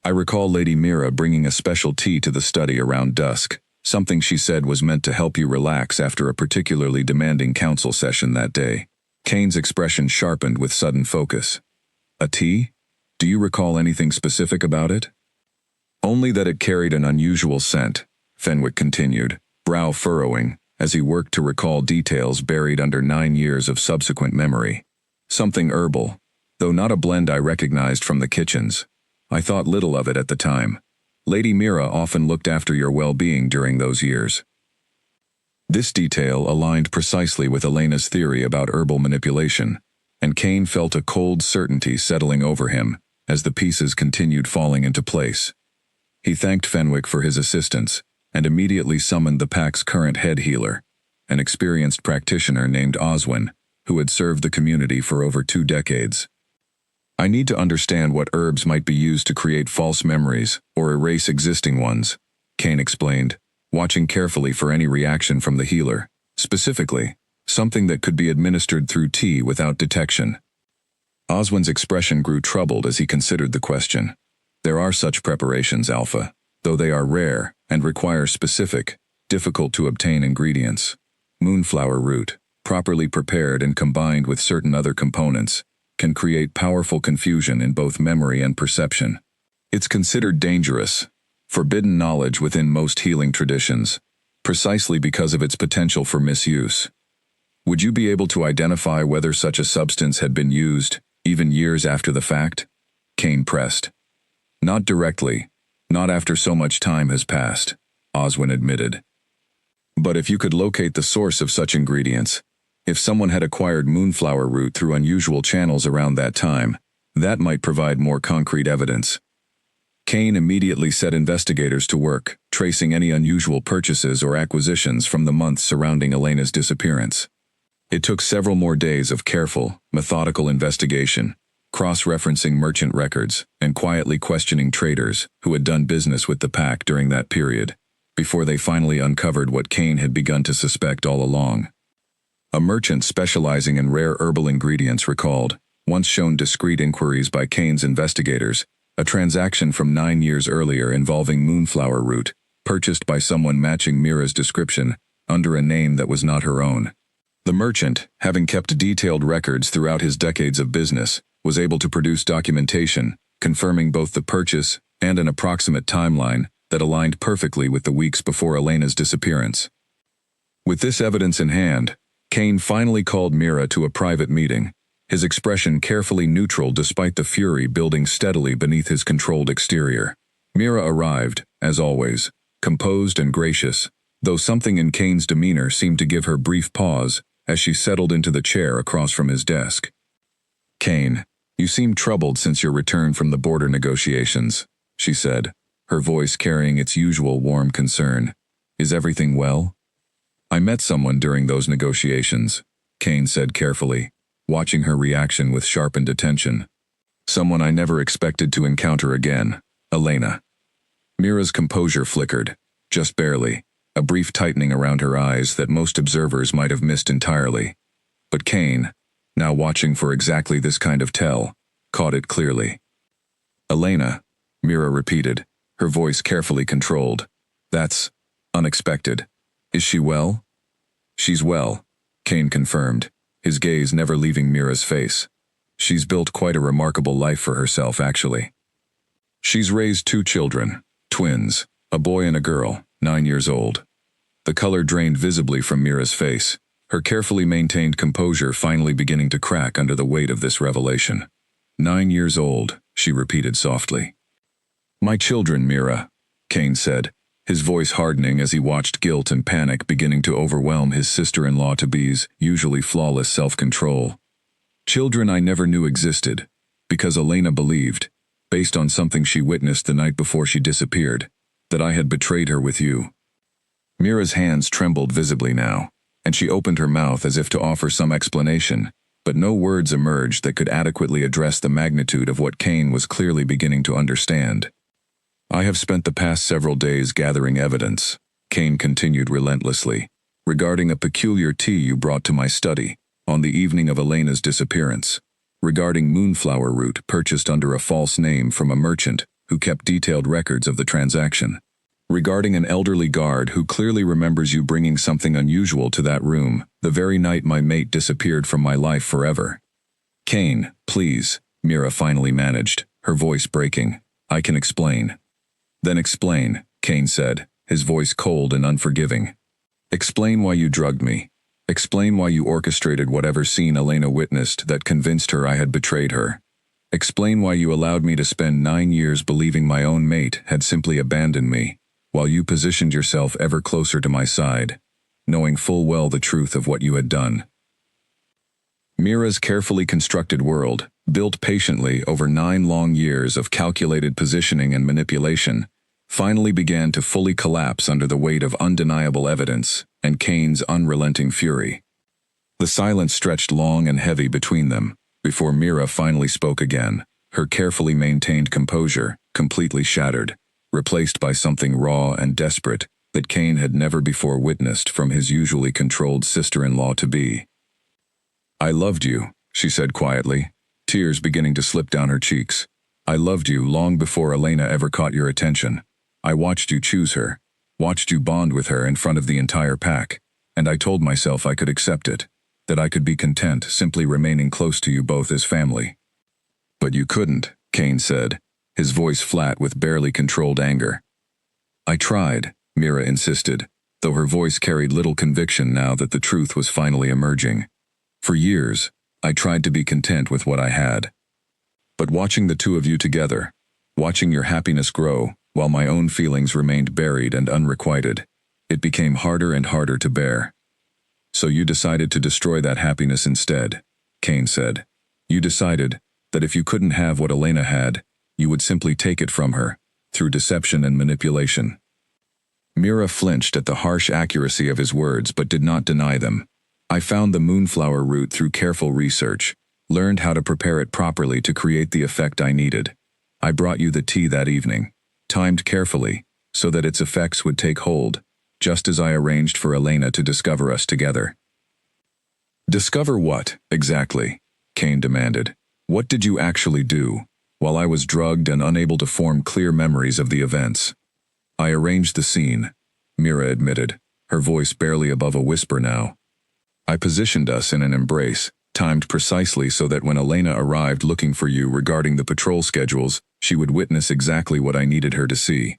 I recall Lady Mira bringing a special tea to the study around dusk, something she said was meant to help you relax after a particularly demanding council session that day." Kane's expression sharpened with sudden focus. "A tea? Do you recall anything specific about it?" "Only that it carried an unusual scent," Fenwick continued, brow furrowing, as he worked to recall details buried under 9 years of subsequent memory. "Something herbal, though not a blend I recognized from the kitchens. I thought little of it at the time. Lady Mira often looked after your well-being during those years." This detail aligned precisely with Elena's theory about herbal manipulation, and Kane felt a cold certainty settling over him as the pieces continued falling into place. He thanked Fenwick for his assistance and immediately summoned the pack's current head healer, an experienced practitioner named Oswin, who had served the community for over 2 decades. "I need to understand what herbs might be used to create false memories or erase existing ones," Kane explained, watching carefully for any reaction from the healer. "Specifically, something that could be administered through tea without detection." Oswin's expression grew troubled as he considered the question. "There are such preparations, Alpha, though they are rare and require specific, difficult-to-obtain ingredients. Moonflower root, properly prepared and combined with certain other components, can create powerful confusion in both memory and perception. It's considered dangerous, forbidden knowledge within most healing traditions, precisely because of its potential for misuse. Would you be able to identify whether such a substance had been used, even years after the fact?" Kane pressed. "Not directly, not after so much time has passed," Oswin admitted. "But if you could locate the source of such ingredients, if someone had acquired moonflower root through unusual channels around that time, that might provide more concrete evidence." Kane immediately set investigators to work, tracing any unusual purchases or acquisitions from the months surrounding Elena's disappearance. It took several more days of careful, methodical investigation, cross-referencing merchant records and quietly questioning traders who had done business with the pack during that period, before they finally uncovered what Kane had begun to suspect all along. A merchant specializing in rare herbal ingredients recalled, once shown discreet inquiries by Kane's investigators, a transaction from 9 years earlier involving moonflower root, purchased by someone matching Mira's description, under a name that was not her own. The merchant, having kept detailed records throughout his decades of business, was able to produce documentation, confirming both the purchase and an approximate timeline that aligned perfectly with the weeks before Elena's disappearance. With this evidence in hand, Kane finally called Mira to a private meeting, his expression carefully neutral despite the fury building steadily beneath his controlled exterior. Mira arrived, as always, composed and gracious, though something in Kane's demeanor seemed to give her brief pause as she settled into the chair across from his desk. "Kane, you seem troubled since your return from the border negotiations," she said, her voice carrying its usual warm concern. "Is everything well?" "I met someone during those negotiations," Kane said carefully, watching her reaction with sharpened attention. "Someone I never expected to encounter again, Elena." Mira's composure flickered, just barely, a brief tightening around her eyes that most observers might have missed entirely. But Kane, now watching for exactly this kind of tell, caught it clearly. "Elena," Mira repeated, her voice carefully controlled. "That's unexpected. Is she well?" "She's well," Kane confirmed, his gaze never leaving Mira's face. "She's built quite a remarkable life for herself, actually. She's raised 2 children, twins, a boy and a girl, 9 years old." The color drained visibly from Mira's face, her carefully maintained composure finally beginning to crack under the weight of this revelation. "9 years old," she repeated softly. "My children, Mira," Kane said, his voice hardening as he watched guilt and panic beginning to overwhelm his sister-in-law-to-be's usually flawless self-control. Children I never knew existed, because Elena believed, based on something she witnessed the night before she disappeared, that I had betrayed her with you. Mira's hands trembled visibly now, and she opened her mouth as if to offer some explanation, but no words emerged that could adequately address the magnitude of what Kane was clearly beginning to understand. I have spent the past several days gathering evidence, Kane continued relentlessly, regarding a peculiar tea you brought to my study on the evening of Elena's disappearance, regarding moonflower root purchased under a false name from a merchant who kept detailed records of the transaction, regarding an elderly guard who clearly remembers you bringing something unusual to that room the very night my mate disappeared from my life forever. Kane, please, Mira finally managed, her voice breaking. I can explain. Then explain, Kane said, his voice cold and unforgiving. Explain why you drugged me. Explain why you orchestrated whatever scene Elena witnessed that convinced her I had betrayed her. Explain why you allowed me to spend 9 years believing my own mate had simply abandoned me, while you positioned yourself ever closer to my side, knowing full well the truth of what you had done. Mira's carefully constructed world, built patiently over 9 long years of calculated positioning and manipulation, finally began to fully collapse under the weight of undeniable evidence and Kane's unrelenting fury. The silence stretched long and heavy between them, before Mira finally spoke again, her carefully maintained composure completely shattered, replaced by something raw and desperate that Kane had never before witnessed from his usually controlled sister-in-law-to-be. I loved you, she said quietly, tears beginning to slip down her cheeks. I loved you long before Elena ever caught your attention. I watched you choose her, watched you bond with her in front of the entire pack, and I told myself I could accept it, that I could be content simply remaining close to you both as family. But you couldn't, Kane said, his voice flat with barely controlled anger. I tried, Mira insisted, though her voice carried little conviction now that the truth was finally emerging. For years, I tried to be content with what I had. But watching the two of you together, watching your happiness grow, while my own feelings remained buried and unrequited, it became harder and harder to bear. So you decided to destroy that happiness instead, Kane said. You decided that if you couldn't have what Elena had, you would simply take it from her, through deception and manipulation. Mira flinched at the harsh accuracy of his words but did not deny them. I found the moonflower root through careful research, learned how to prepare it properly to create the effect I needed. I brought you the tea that evening, timed carefully, so that its effects would take hold, just as I arranged for Elena to discover us together. Discover what, exactly? Kane demanded. What did you actually do, while I was drugged and unable to form clear memories of the events? I arranged the scene, Mira admitted, her voice barely above a whisper now. I positioned us in an embrace, timed precisely so that when Elena arrived looking for you regarding the patrol schedules, she would witness exactly what I needed her to see.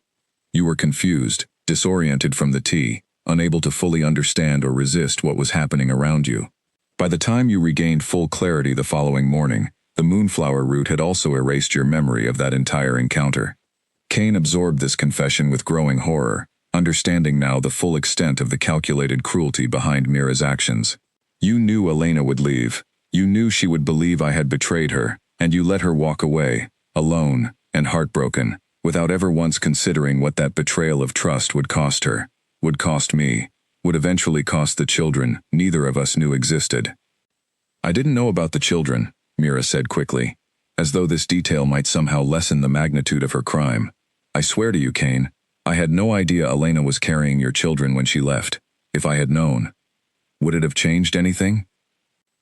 You were confused, disoriented from the tea, unable to fully understand or resist what was happening around you. By the time you regained full clarity the following morning, the moonflower root had also erased your memory of that entire encounter. Kane absorbed this confession with growing horror, understanding now the full extent of the calculated cruelty behind Mira's actions. You knew Elena would leave. You knew she would believe I had betrayed her, and you let her walk away, alone and heartbroken, without ever once considering what that betrayal of trust would cost her, would cost me, would eventually cost the children neither of us knew existed. I didn't know about the children, Mira said quickly, as though this detail might somehow lessen the magnitude of her crime. I swear to you, Kane, I had no idea Elena was carrying your children when she left. If I had known, would it have changed anything?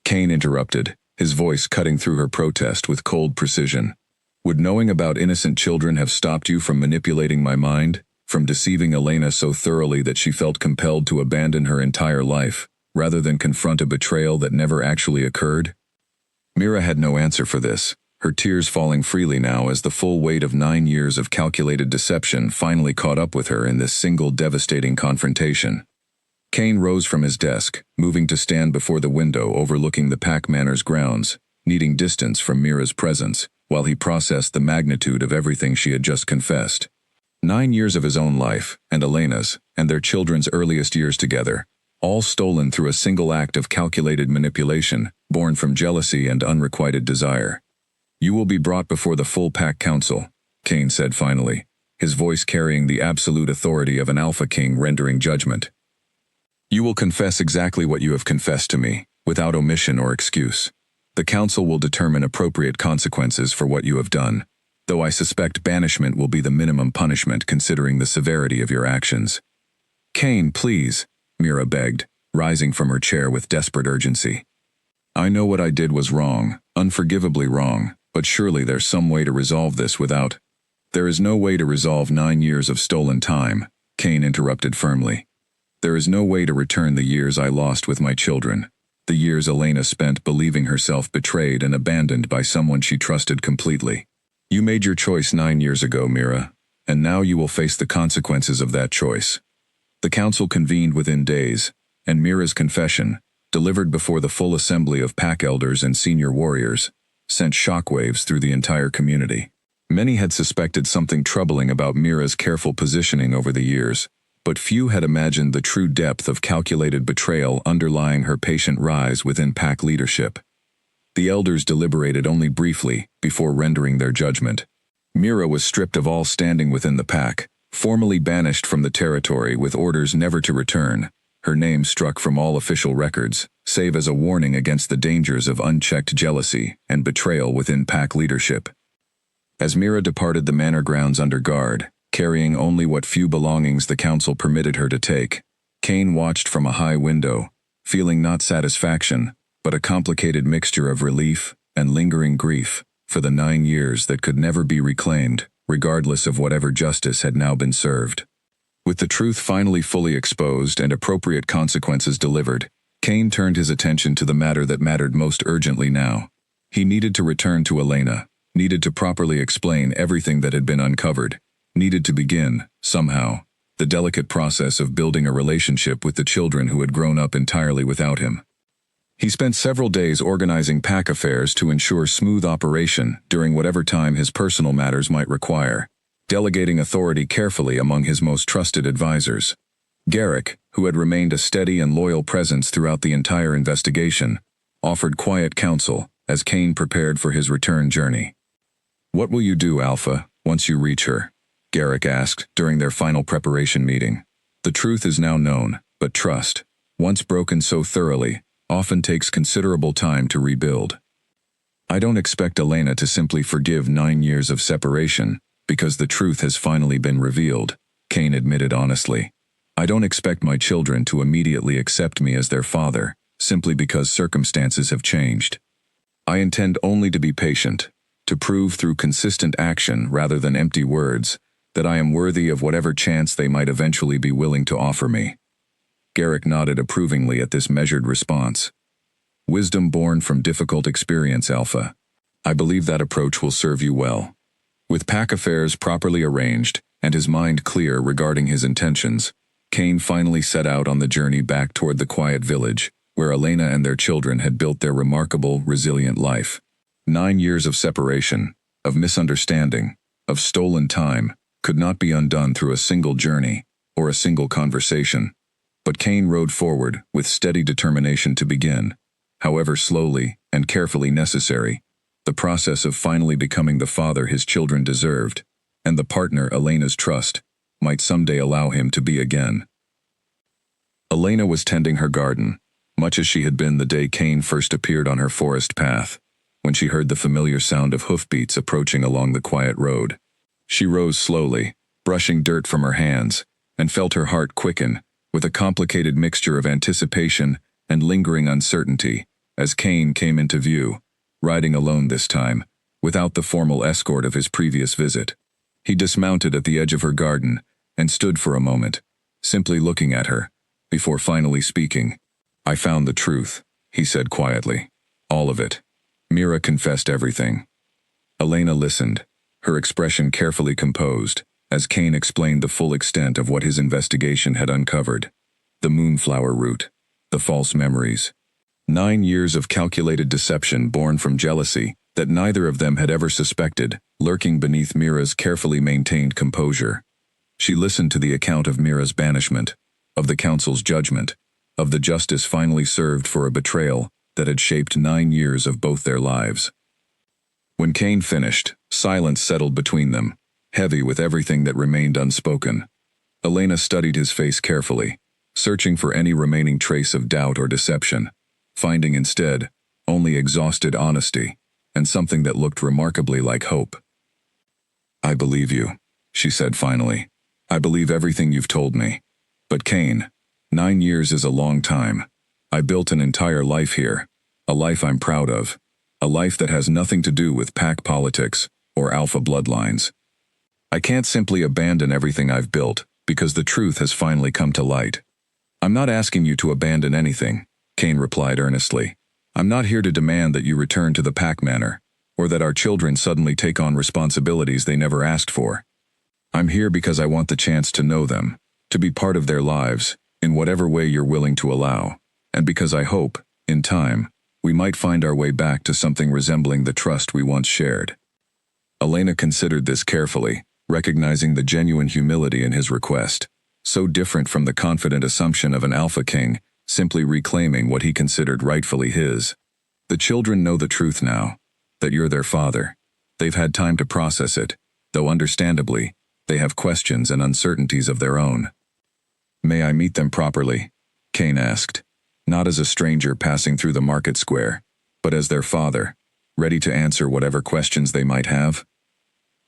Kane interrupted, his voice cutting through her protest with cold precision. Would knowing about innocent children have stopped you from manipulating my mind, from deceiving Elena so thoroughly that she felt compelled to abandon her entire life, rather than confront a betrayal that never actually occurred? Mira had no answer for this, her tears falling freely now as the full weight of 9 years of calculated deception finally caught up with her in this single devastating confrontation. Kane rose from his desk, moving to stand before the window overlooking the Pack Manor's grounds, needing distance from Mira's presence, while he processed the magnitude of everything she had just confessed. 9 years of his own life, and Elena's, and their children's earliest years together, all stolen through a single act of calculated manipulation, born from jealousy and unrequited desire. "You will be brought before the full pack council," Cain said finally, his voice carrying the absolute authority of an alpha king rendering judgment. "You will confess exactly what you have confessed to me, without omission or excuse. The council will determine appropriate consequences for what you have done, though I suspect banishment will be the minimum punishment considering the severity of your actions." "Cain, please," Mira begged, rising from her chair with desperate urgency. "I know what I did was wrong, unforgivably wrong, but surely there's some way to resolve this without—" "There is no way to resolve 9 years of stolen time," Cain interrupted firmly. "There is no way to return the years I lost with my children, the years Elena spent believing herself betrayed and abandoned by someone she trusted completely. You made your choice 9 years ago, Mira, and now you will face the consequences of that choice." The council convened within days, and Mira's confession, delivered before the full assembly of pack elders and senior warriors, sent shockwaves through the entire community. Many had suspected something troubling about Mira's careful positioning over the years, but few had imagined the true depth of calculated betrayal underlying her patient rise within pack leadership. The elders deliberated only briefly before rendering their judgment. Mira was stripped of all standing within the pack, formally banished from the territory with orders never to return, her name struck from all official records, save as a warning against the dangers of unchecked jealousy and betrayal within pack leadership. As Mira departed the manor grounds under guard, carrying only what few belongings the council permitted her to take, Cain watched from a high window, feeling not satisfaction, but a complicated mixture of relief and lingering grief for the 9 years that could never be reclaimed, regardless of whatever justice had now been served. With the truth finally fully exposed and appropriate consequences delivered, Cain turned his attention to the matter that mattered most urgently now. He needed to return to Elena, needed to properly explain everything that had been uncovered, needed to begin, somehow, the delicate process of building a relationship with the children who had grown up entirely without him. He spent several days organizing pack affairs to ensure smooth operation during whatever time his personal matters might require, delegating authority carefully among his most trusted advisors. Garrick, who had remained a steady and loyal presence throughout the entire investigation, offered quiet counsel as Cain prepared for his return journey. "What will you do, Alpha, once you reach her?" Garrick asked during their final preparation meeting. "The truth is now known, but trust, once broken so thoroughly, often takes considerable time to rebuild." "I don't expect Elena to simply forgive 9 years of separation, because the truth has finally been revealed," Cain admitted honestly. "I don't expect my children to immediately accept me as their father, simply because circumstances have changed. I intend only to be patient, to prove through consistent action rather than empty words that I am worthy of whatever chance they might eventually be willing to offer me." Garrick nodded approvingly at this measured response. "Wisdom born from difficult experience, Alpha. I believe that approach will serve you well." With pack affairs properly arranged and his mind clear regarding his intentions, Cain finally set out on the journey back toward the quiet village, where Elena and their children had built their remarkable, resilient life. 9 years of separation, of misunderstanding, of stolen time, could not be undone through a single journey or a single conversation. But Cain rode forward with steady determination to begin, however slowly and carefully necessary, the process of finally becoming the father his children deserved, and the partner Elena's trust might someday allow him to be again. Elena was tending her garden, much as she had been the day Cain first appeared on her forest path, when she heard the familiar sound of hoofbeats approaching along the quiet road. She rose slowly, brushing dirt from her hands, and felt her heart quicken, with a complicated mixture of anticipation and lingering uncertainty, as Cain came into view, riding alone this time, without the formal escort of his previous visit. He dismounted at the edge of her garden and stood for a moment, simply looking at her, before finally speaking. "I found the truth," he said quietly. "All of it." Mira confessed everything. Elena listened, her expression carefully composed, as Cain explained the full extent of what his investigation had uncovered. The moonflower root, the false memories. 9 years of calculated deception born from jealousy that neither of them had ever suspected, lurking beneath Mira's carefully maintained composure. She listened to the account of Mira's banishment, of the council's judgment, of the justice finally served for a betrayal that had shaped 9 years of both their lives. When Cain finished, silence settled between them, heavy with everything that remained unspoken. Elena studied his face carefully, searching for any remaining trace of doubt or deception, finding instead only exhausted honesty and something that looked remarkably like hope. "I believe you," she said finally. "I believe everything you've told me. But Cain, 9 years is a long time. I built an entire life here, a life I'm proud of, a life that has nothing to do with pack politics or alpha bloodlines. I can't simply abandon everything I've built because the truth has finally come to light." "I'm not asking you to abandon anything," Cain replied earnestly. "I'm not here to demand that you return to the pack manor, or that our children suddenly take on responsibilities they never asked for. I'm here because I want the chance to know them, to be part of their lives, in whatever way you're willing to allow, and because I hope, in time, we might find our way back to something resembling the trust we once shared." Elena considered this carefully, recognizing the genuine humility in his request, so different from the confident assumption of an alpha king, simply reclaiming what he considered rightfully his. "The children know the truth now, that you're their father. They've had time to process it, though understandably, they have questions and uncertainties of their own." "May I meet them properly?" Cain asked, not as a stranger passing through the market square, but as their father, ready to answer whatever questions they might have.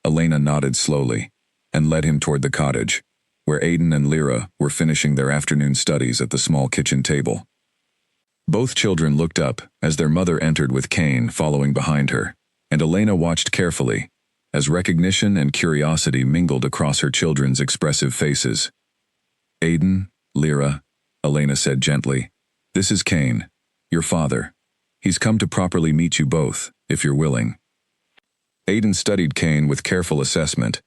Elena nodded slowly, and led him toward the cottage, where Aiden and Lyra were finishing their afternoon studies at the small kitchen table. Both children looked up as their mother entered with Cain following behind her, and Elena watched carefully, as recognition and curiosity mingled across her children's expressive faces. "Aiden, Lyra," Elena said gently, "this is Cain, your father. He's come to properly meet you both, if you're willing." Aiden studied Cain with careful assessment,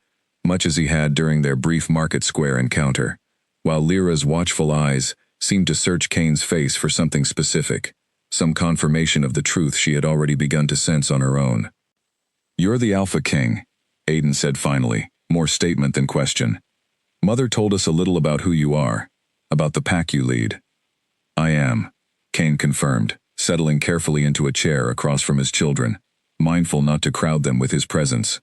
much as he had during their brief market square encounter, while Lyra's watchful eyes seemed to search Cain's face for something specific, some confirmation of the truth she had already begun to sense on her own. "You're the Alpha King," Aiden said finally, more statement than question. "Mother told us a little about who you are, about the pack you lead." "I am," Cain confirmed, settling carefully into a chair across from his children, mindful not to crowd them with his presence.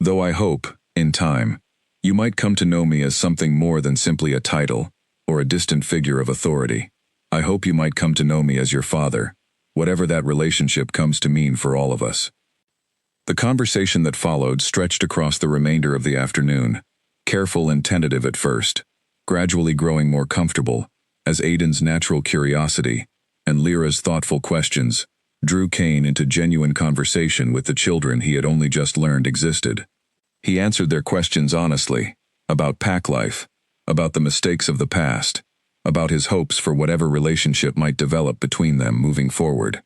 "Though I hope, in time, you might come to know me as something more than simply a title or a distant figure of authority. I hope you might come to know me as your father, whatever that relationship comes to mean for all of us." The conversation that followed stretched across the remainder of the afternoon, careful and tentative at first, gradually growing more comfortable, as Aiden's natural curiosity and Lyra's thoughtful questions drew Cain into genuine conversation with the children he had only just learned existed. He answered their questions honestly, about pack life, about the mistakes of the past, about his hopes for whatever relationship might develop between them moving forward.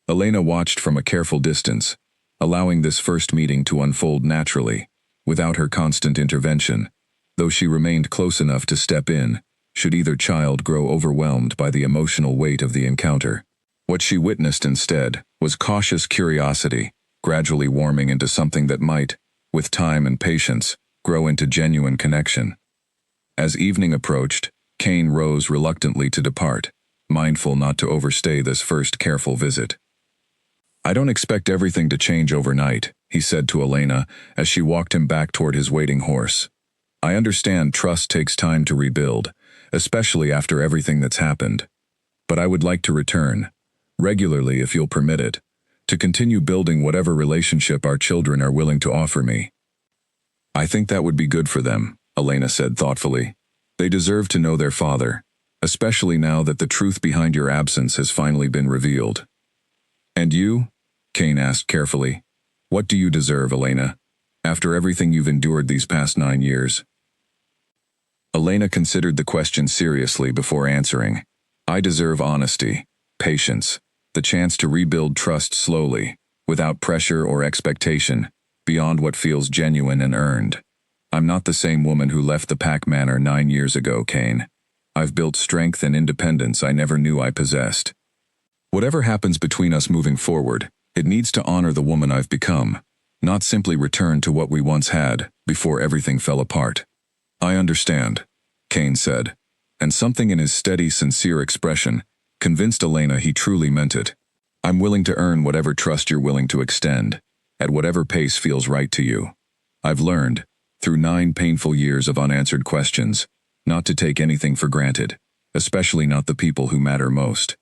Elena watched from a careful distance, allowing this first meeting to unfold naturally, without her constant intervention, though she remained close enough to step in, should either child grow overwhelmed by the emotional weight of the encounter. What she witnessed instead was cautious curiosity, gradually warming into something that might, with time and patience, grow into genuine connection. As evening approached, Cain rose reluctantly to depart, mindful not to overstay this first careful visit. "I don't expect everything to change overnight," he said to Elena as she walked him back toward his waiting horse. "I understand trust takes time to rebuild, especially after everything that's happened. But I would like to return, regularly if you'll permit it, to continue building whatever relationship our children are willing to offer me." "I think that would be good for them," Elena said thoughtfully. "They deserve to know their father, especially now that the truth behind your absence has finally been revealed." "And you?" Cain asked carefully. "What do you deserve, Elena, after everything you've endured these past 9 years?" Elena considered the question seriously before answering. "I deserve honesty, patience, the chance to rebuild trust slowly, without pressure or expectation, beyond what feels genuine and earned. I'm not the same woman who left the pack manor 9 years ago, Cain. I've built strength and independence I never knew I possessed. Whatever happens between us moving forward, it needs to honor the woman I've become, not simply return to what we once had, before everything fell apart." "I understand," Cain said, and something in his steady, sincere expression convinced Elena he truly meant it. I'm willing to earn whatever trust you're willing to extend, at whatever pace feels right to you. I've learned, through 9 painful years of unanswered questions, not to take anything for granted, especially not the people who matter most.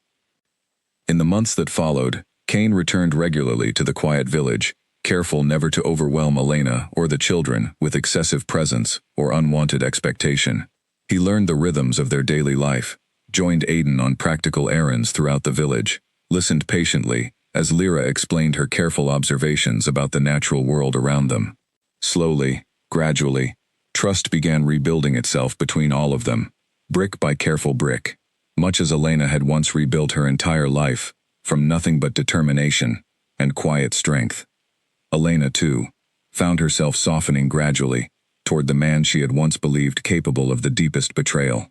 In the months that followed, Cain returned regularly to the quiet village, careful never to overwhelm Elena or the children with excessive presence or unwanted expectation. He learned the rhythms of their daily life, joined Aiden on practical errands throughout the village, listened patiently as Lyra explained her careful observations about the natural world around them. Slowly, gradually, trust began rebuilding itself between all of them, brick by careful brick, much as Elena had once rebuilt her entire life, from nothing but determination and quiet strength. Elena, too, found herself softening gradually toward the man she had once believed capable of the deepest betrayal.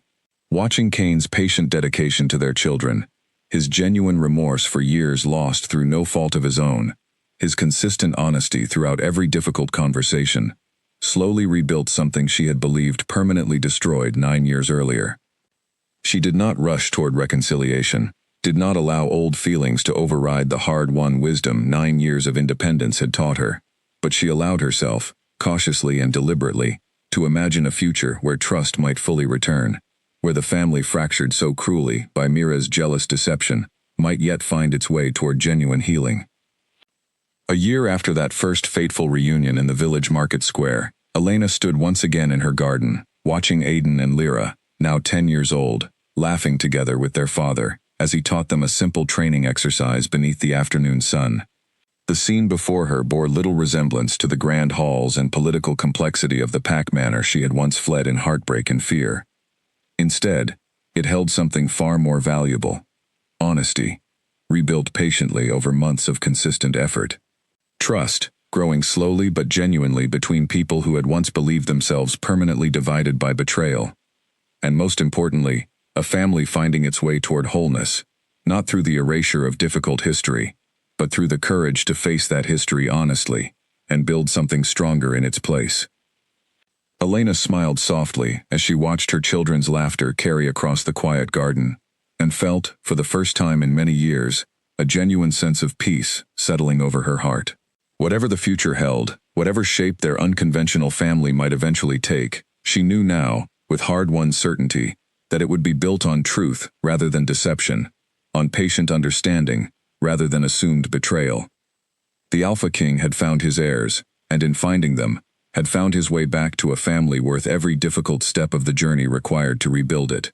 Watching Cain's patient dedication to their children, his genuine remorse for years lost through no fault of his own, his consistent honesty throughout every difficult conversation, slowly rebuilt something she had believed permanently destroyed 9 years earlier. She did not rush toward reconciliation, did not allow old feelings to override the hard-won wisdom 9 years of independence had taught her, but she allowed herself, cautiously and deliberately, to imagine a future where trust might fully return, where the family fractured so cruelly by Mira's jealous deception might yet find its way toward genuine healing. A year after that first fateful reunion in the village market square, Elena stood once again in her garden, watching Aiden and Lyra, now 10 years old, laughing together with their father, as he taught them a simple training exercise beneath the afternoon sun. The scene before her bore little resemblance to the grand halls and political complexity of the Pack Manor she had once fled in heartbreak and fear. Instead, it held something far more valuable: honesty, rebuilt patiently over months of consistent effort. Trust, growing slowly but genuinely between people who had once believed themselves permanently divided by betrayal. And most importantly, a family finding its way toward wholeness, not through the erasure of difficult history, but through the courage to face that history honestly and build something stronger in its place. Elena smiled softly as she watched her children's laughter carry across the quiet garden, and felt, for the first time in many years, a genuine sense of peace settling over her heart. Whatever the future held, whatever shape their unconventional family might eventually take, she knew now, with hard-won certainty, that it would be built on truth rather than deception, on patient understanding rather than assumed betrayal. The Alpha King had found his heirs, and in finding them, had found his way back to a family worth every difficult step of the journey required to rebuild it.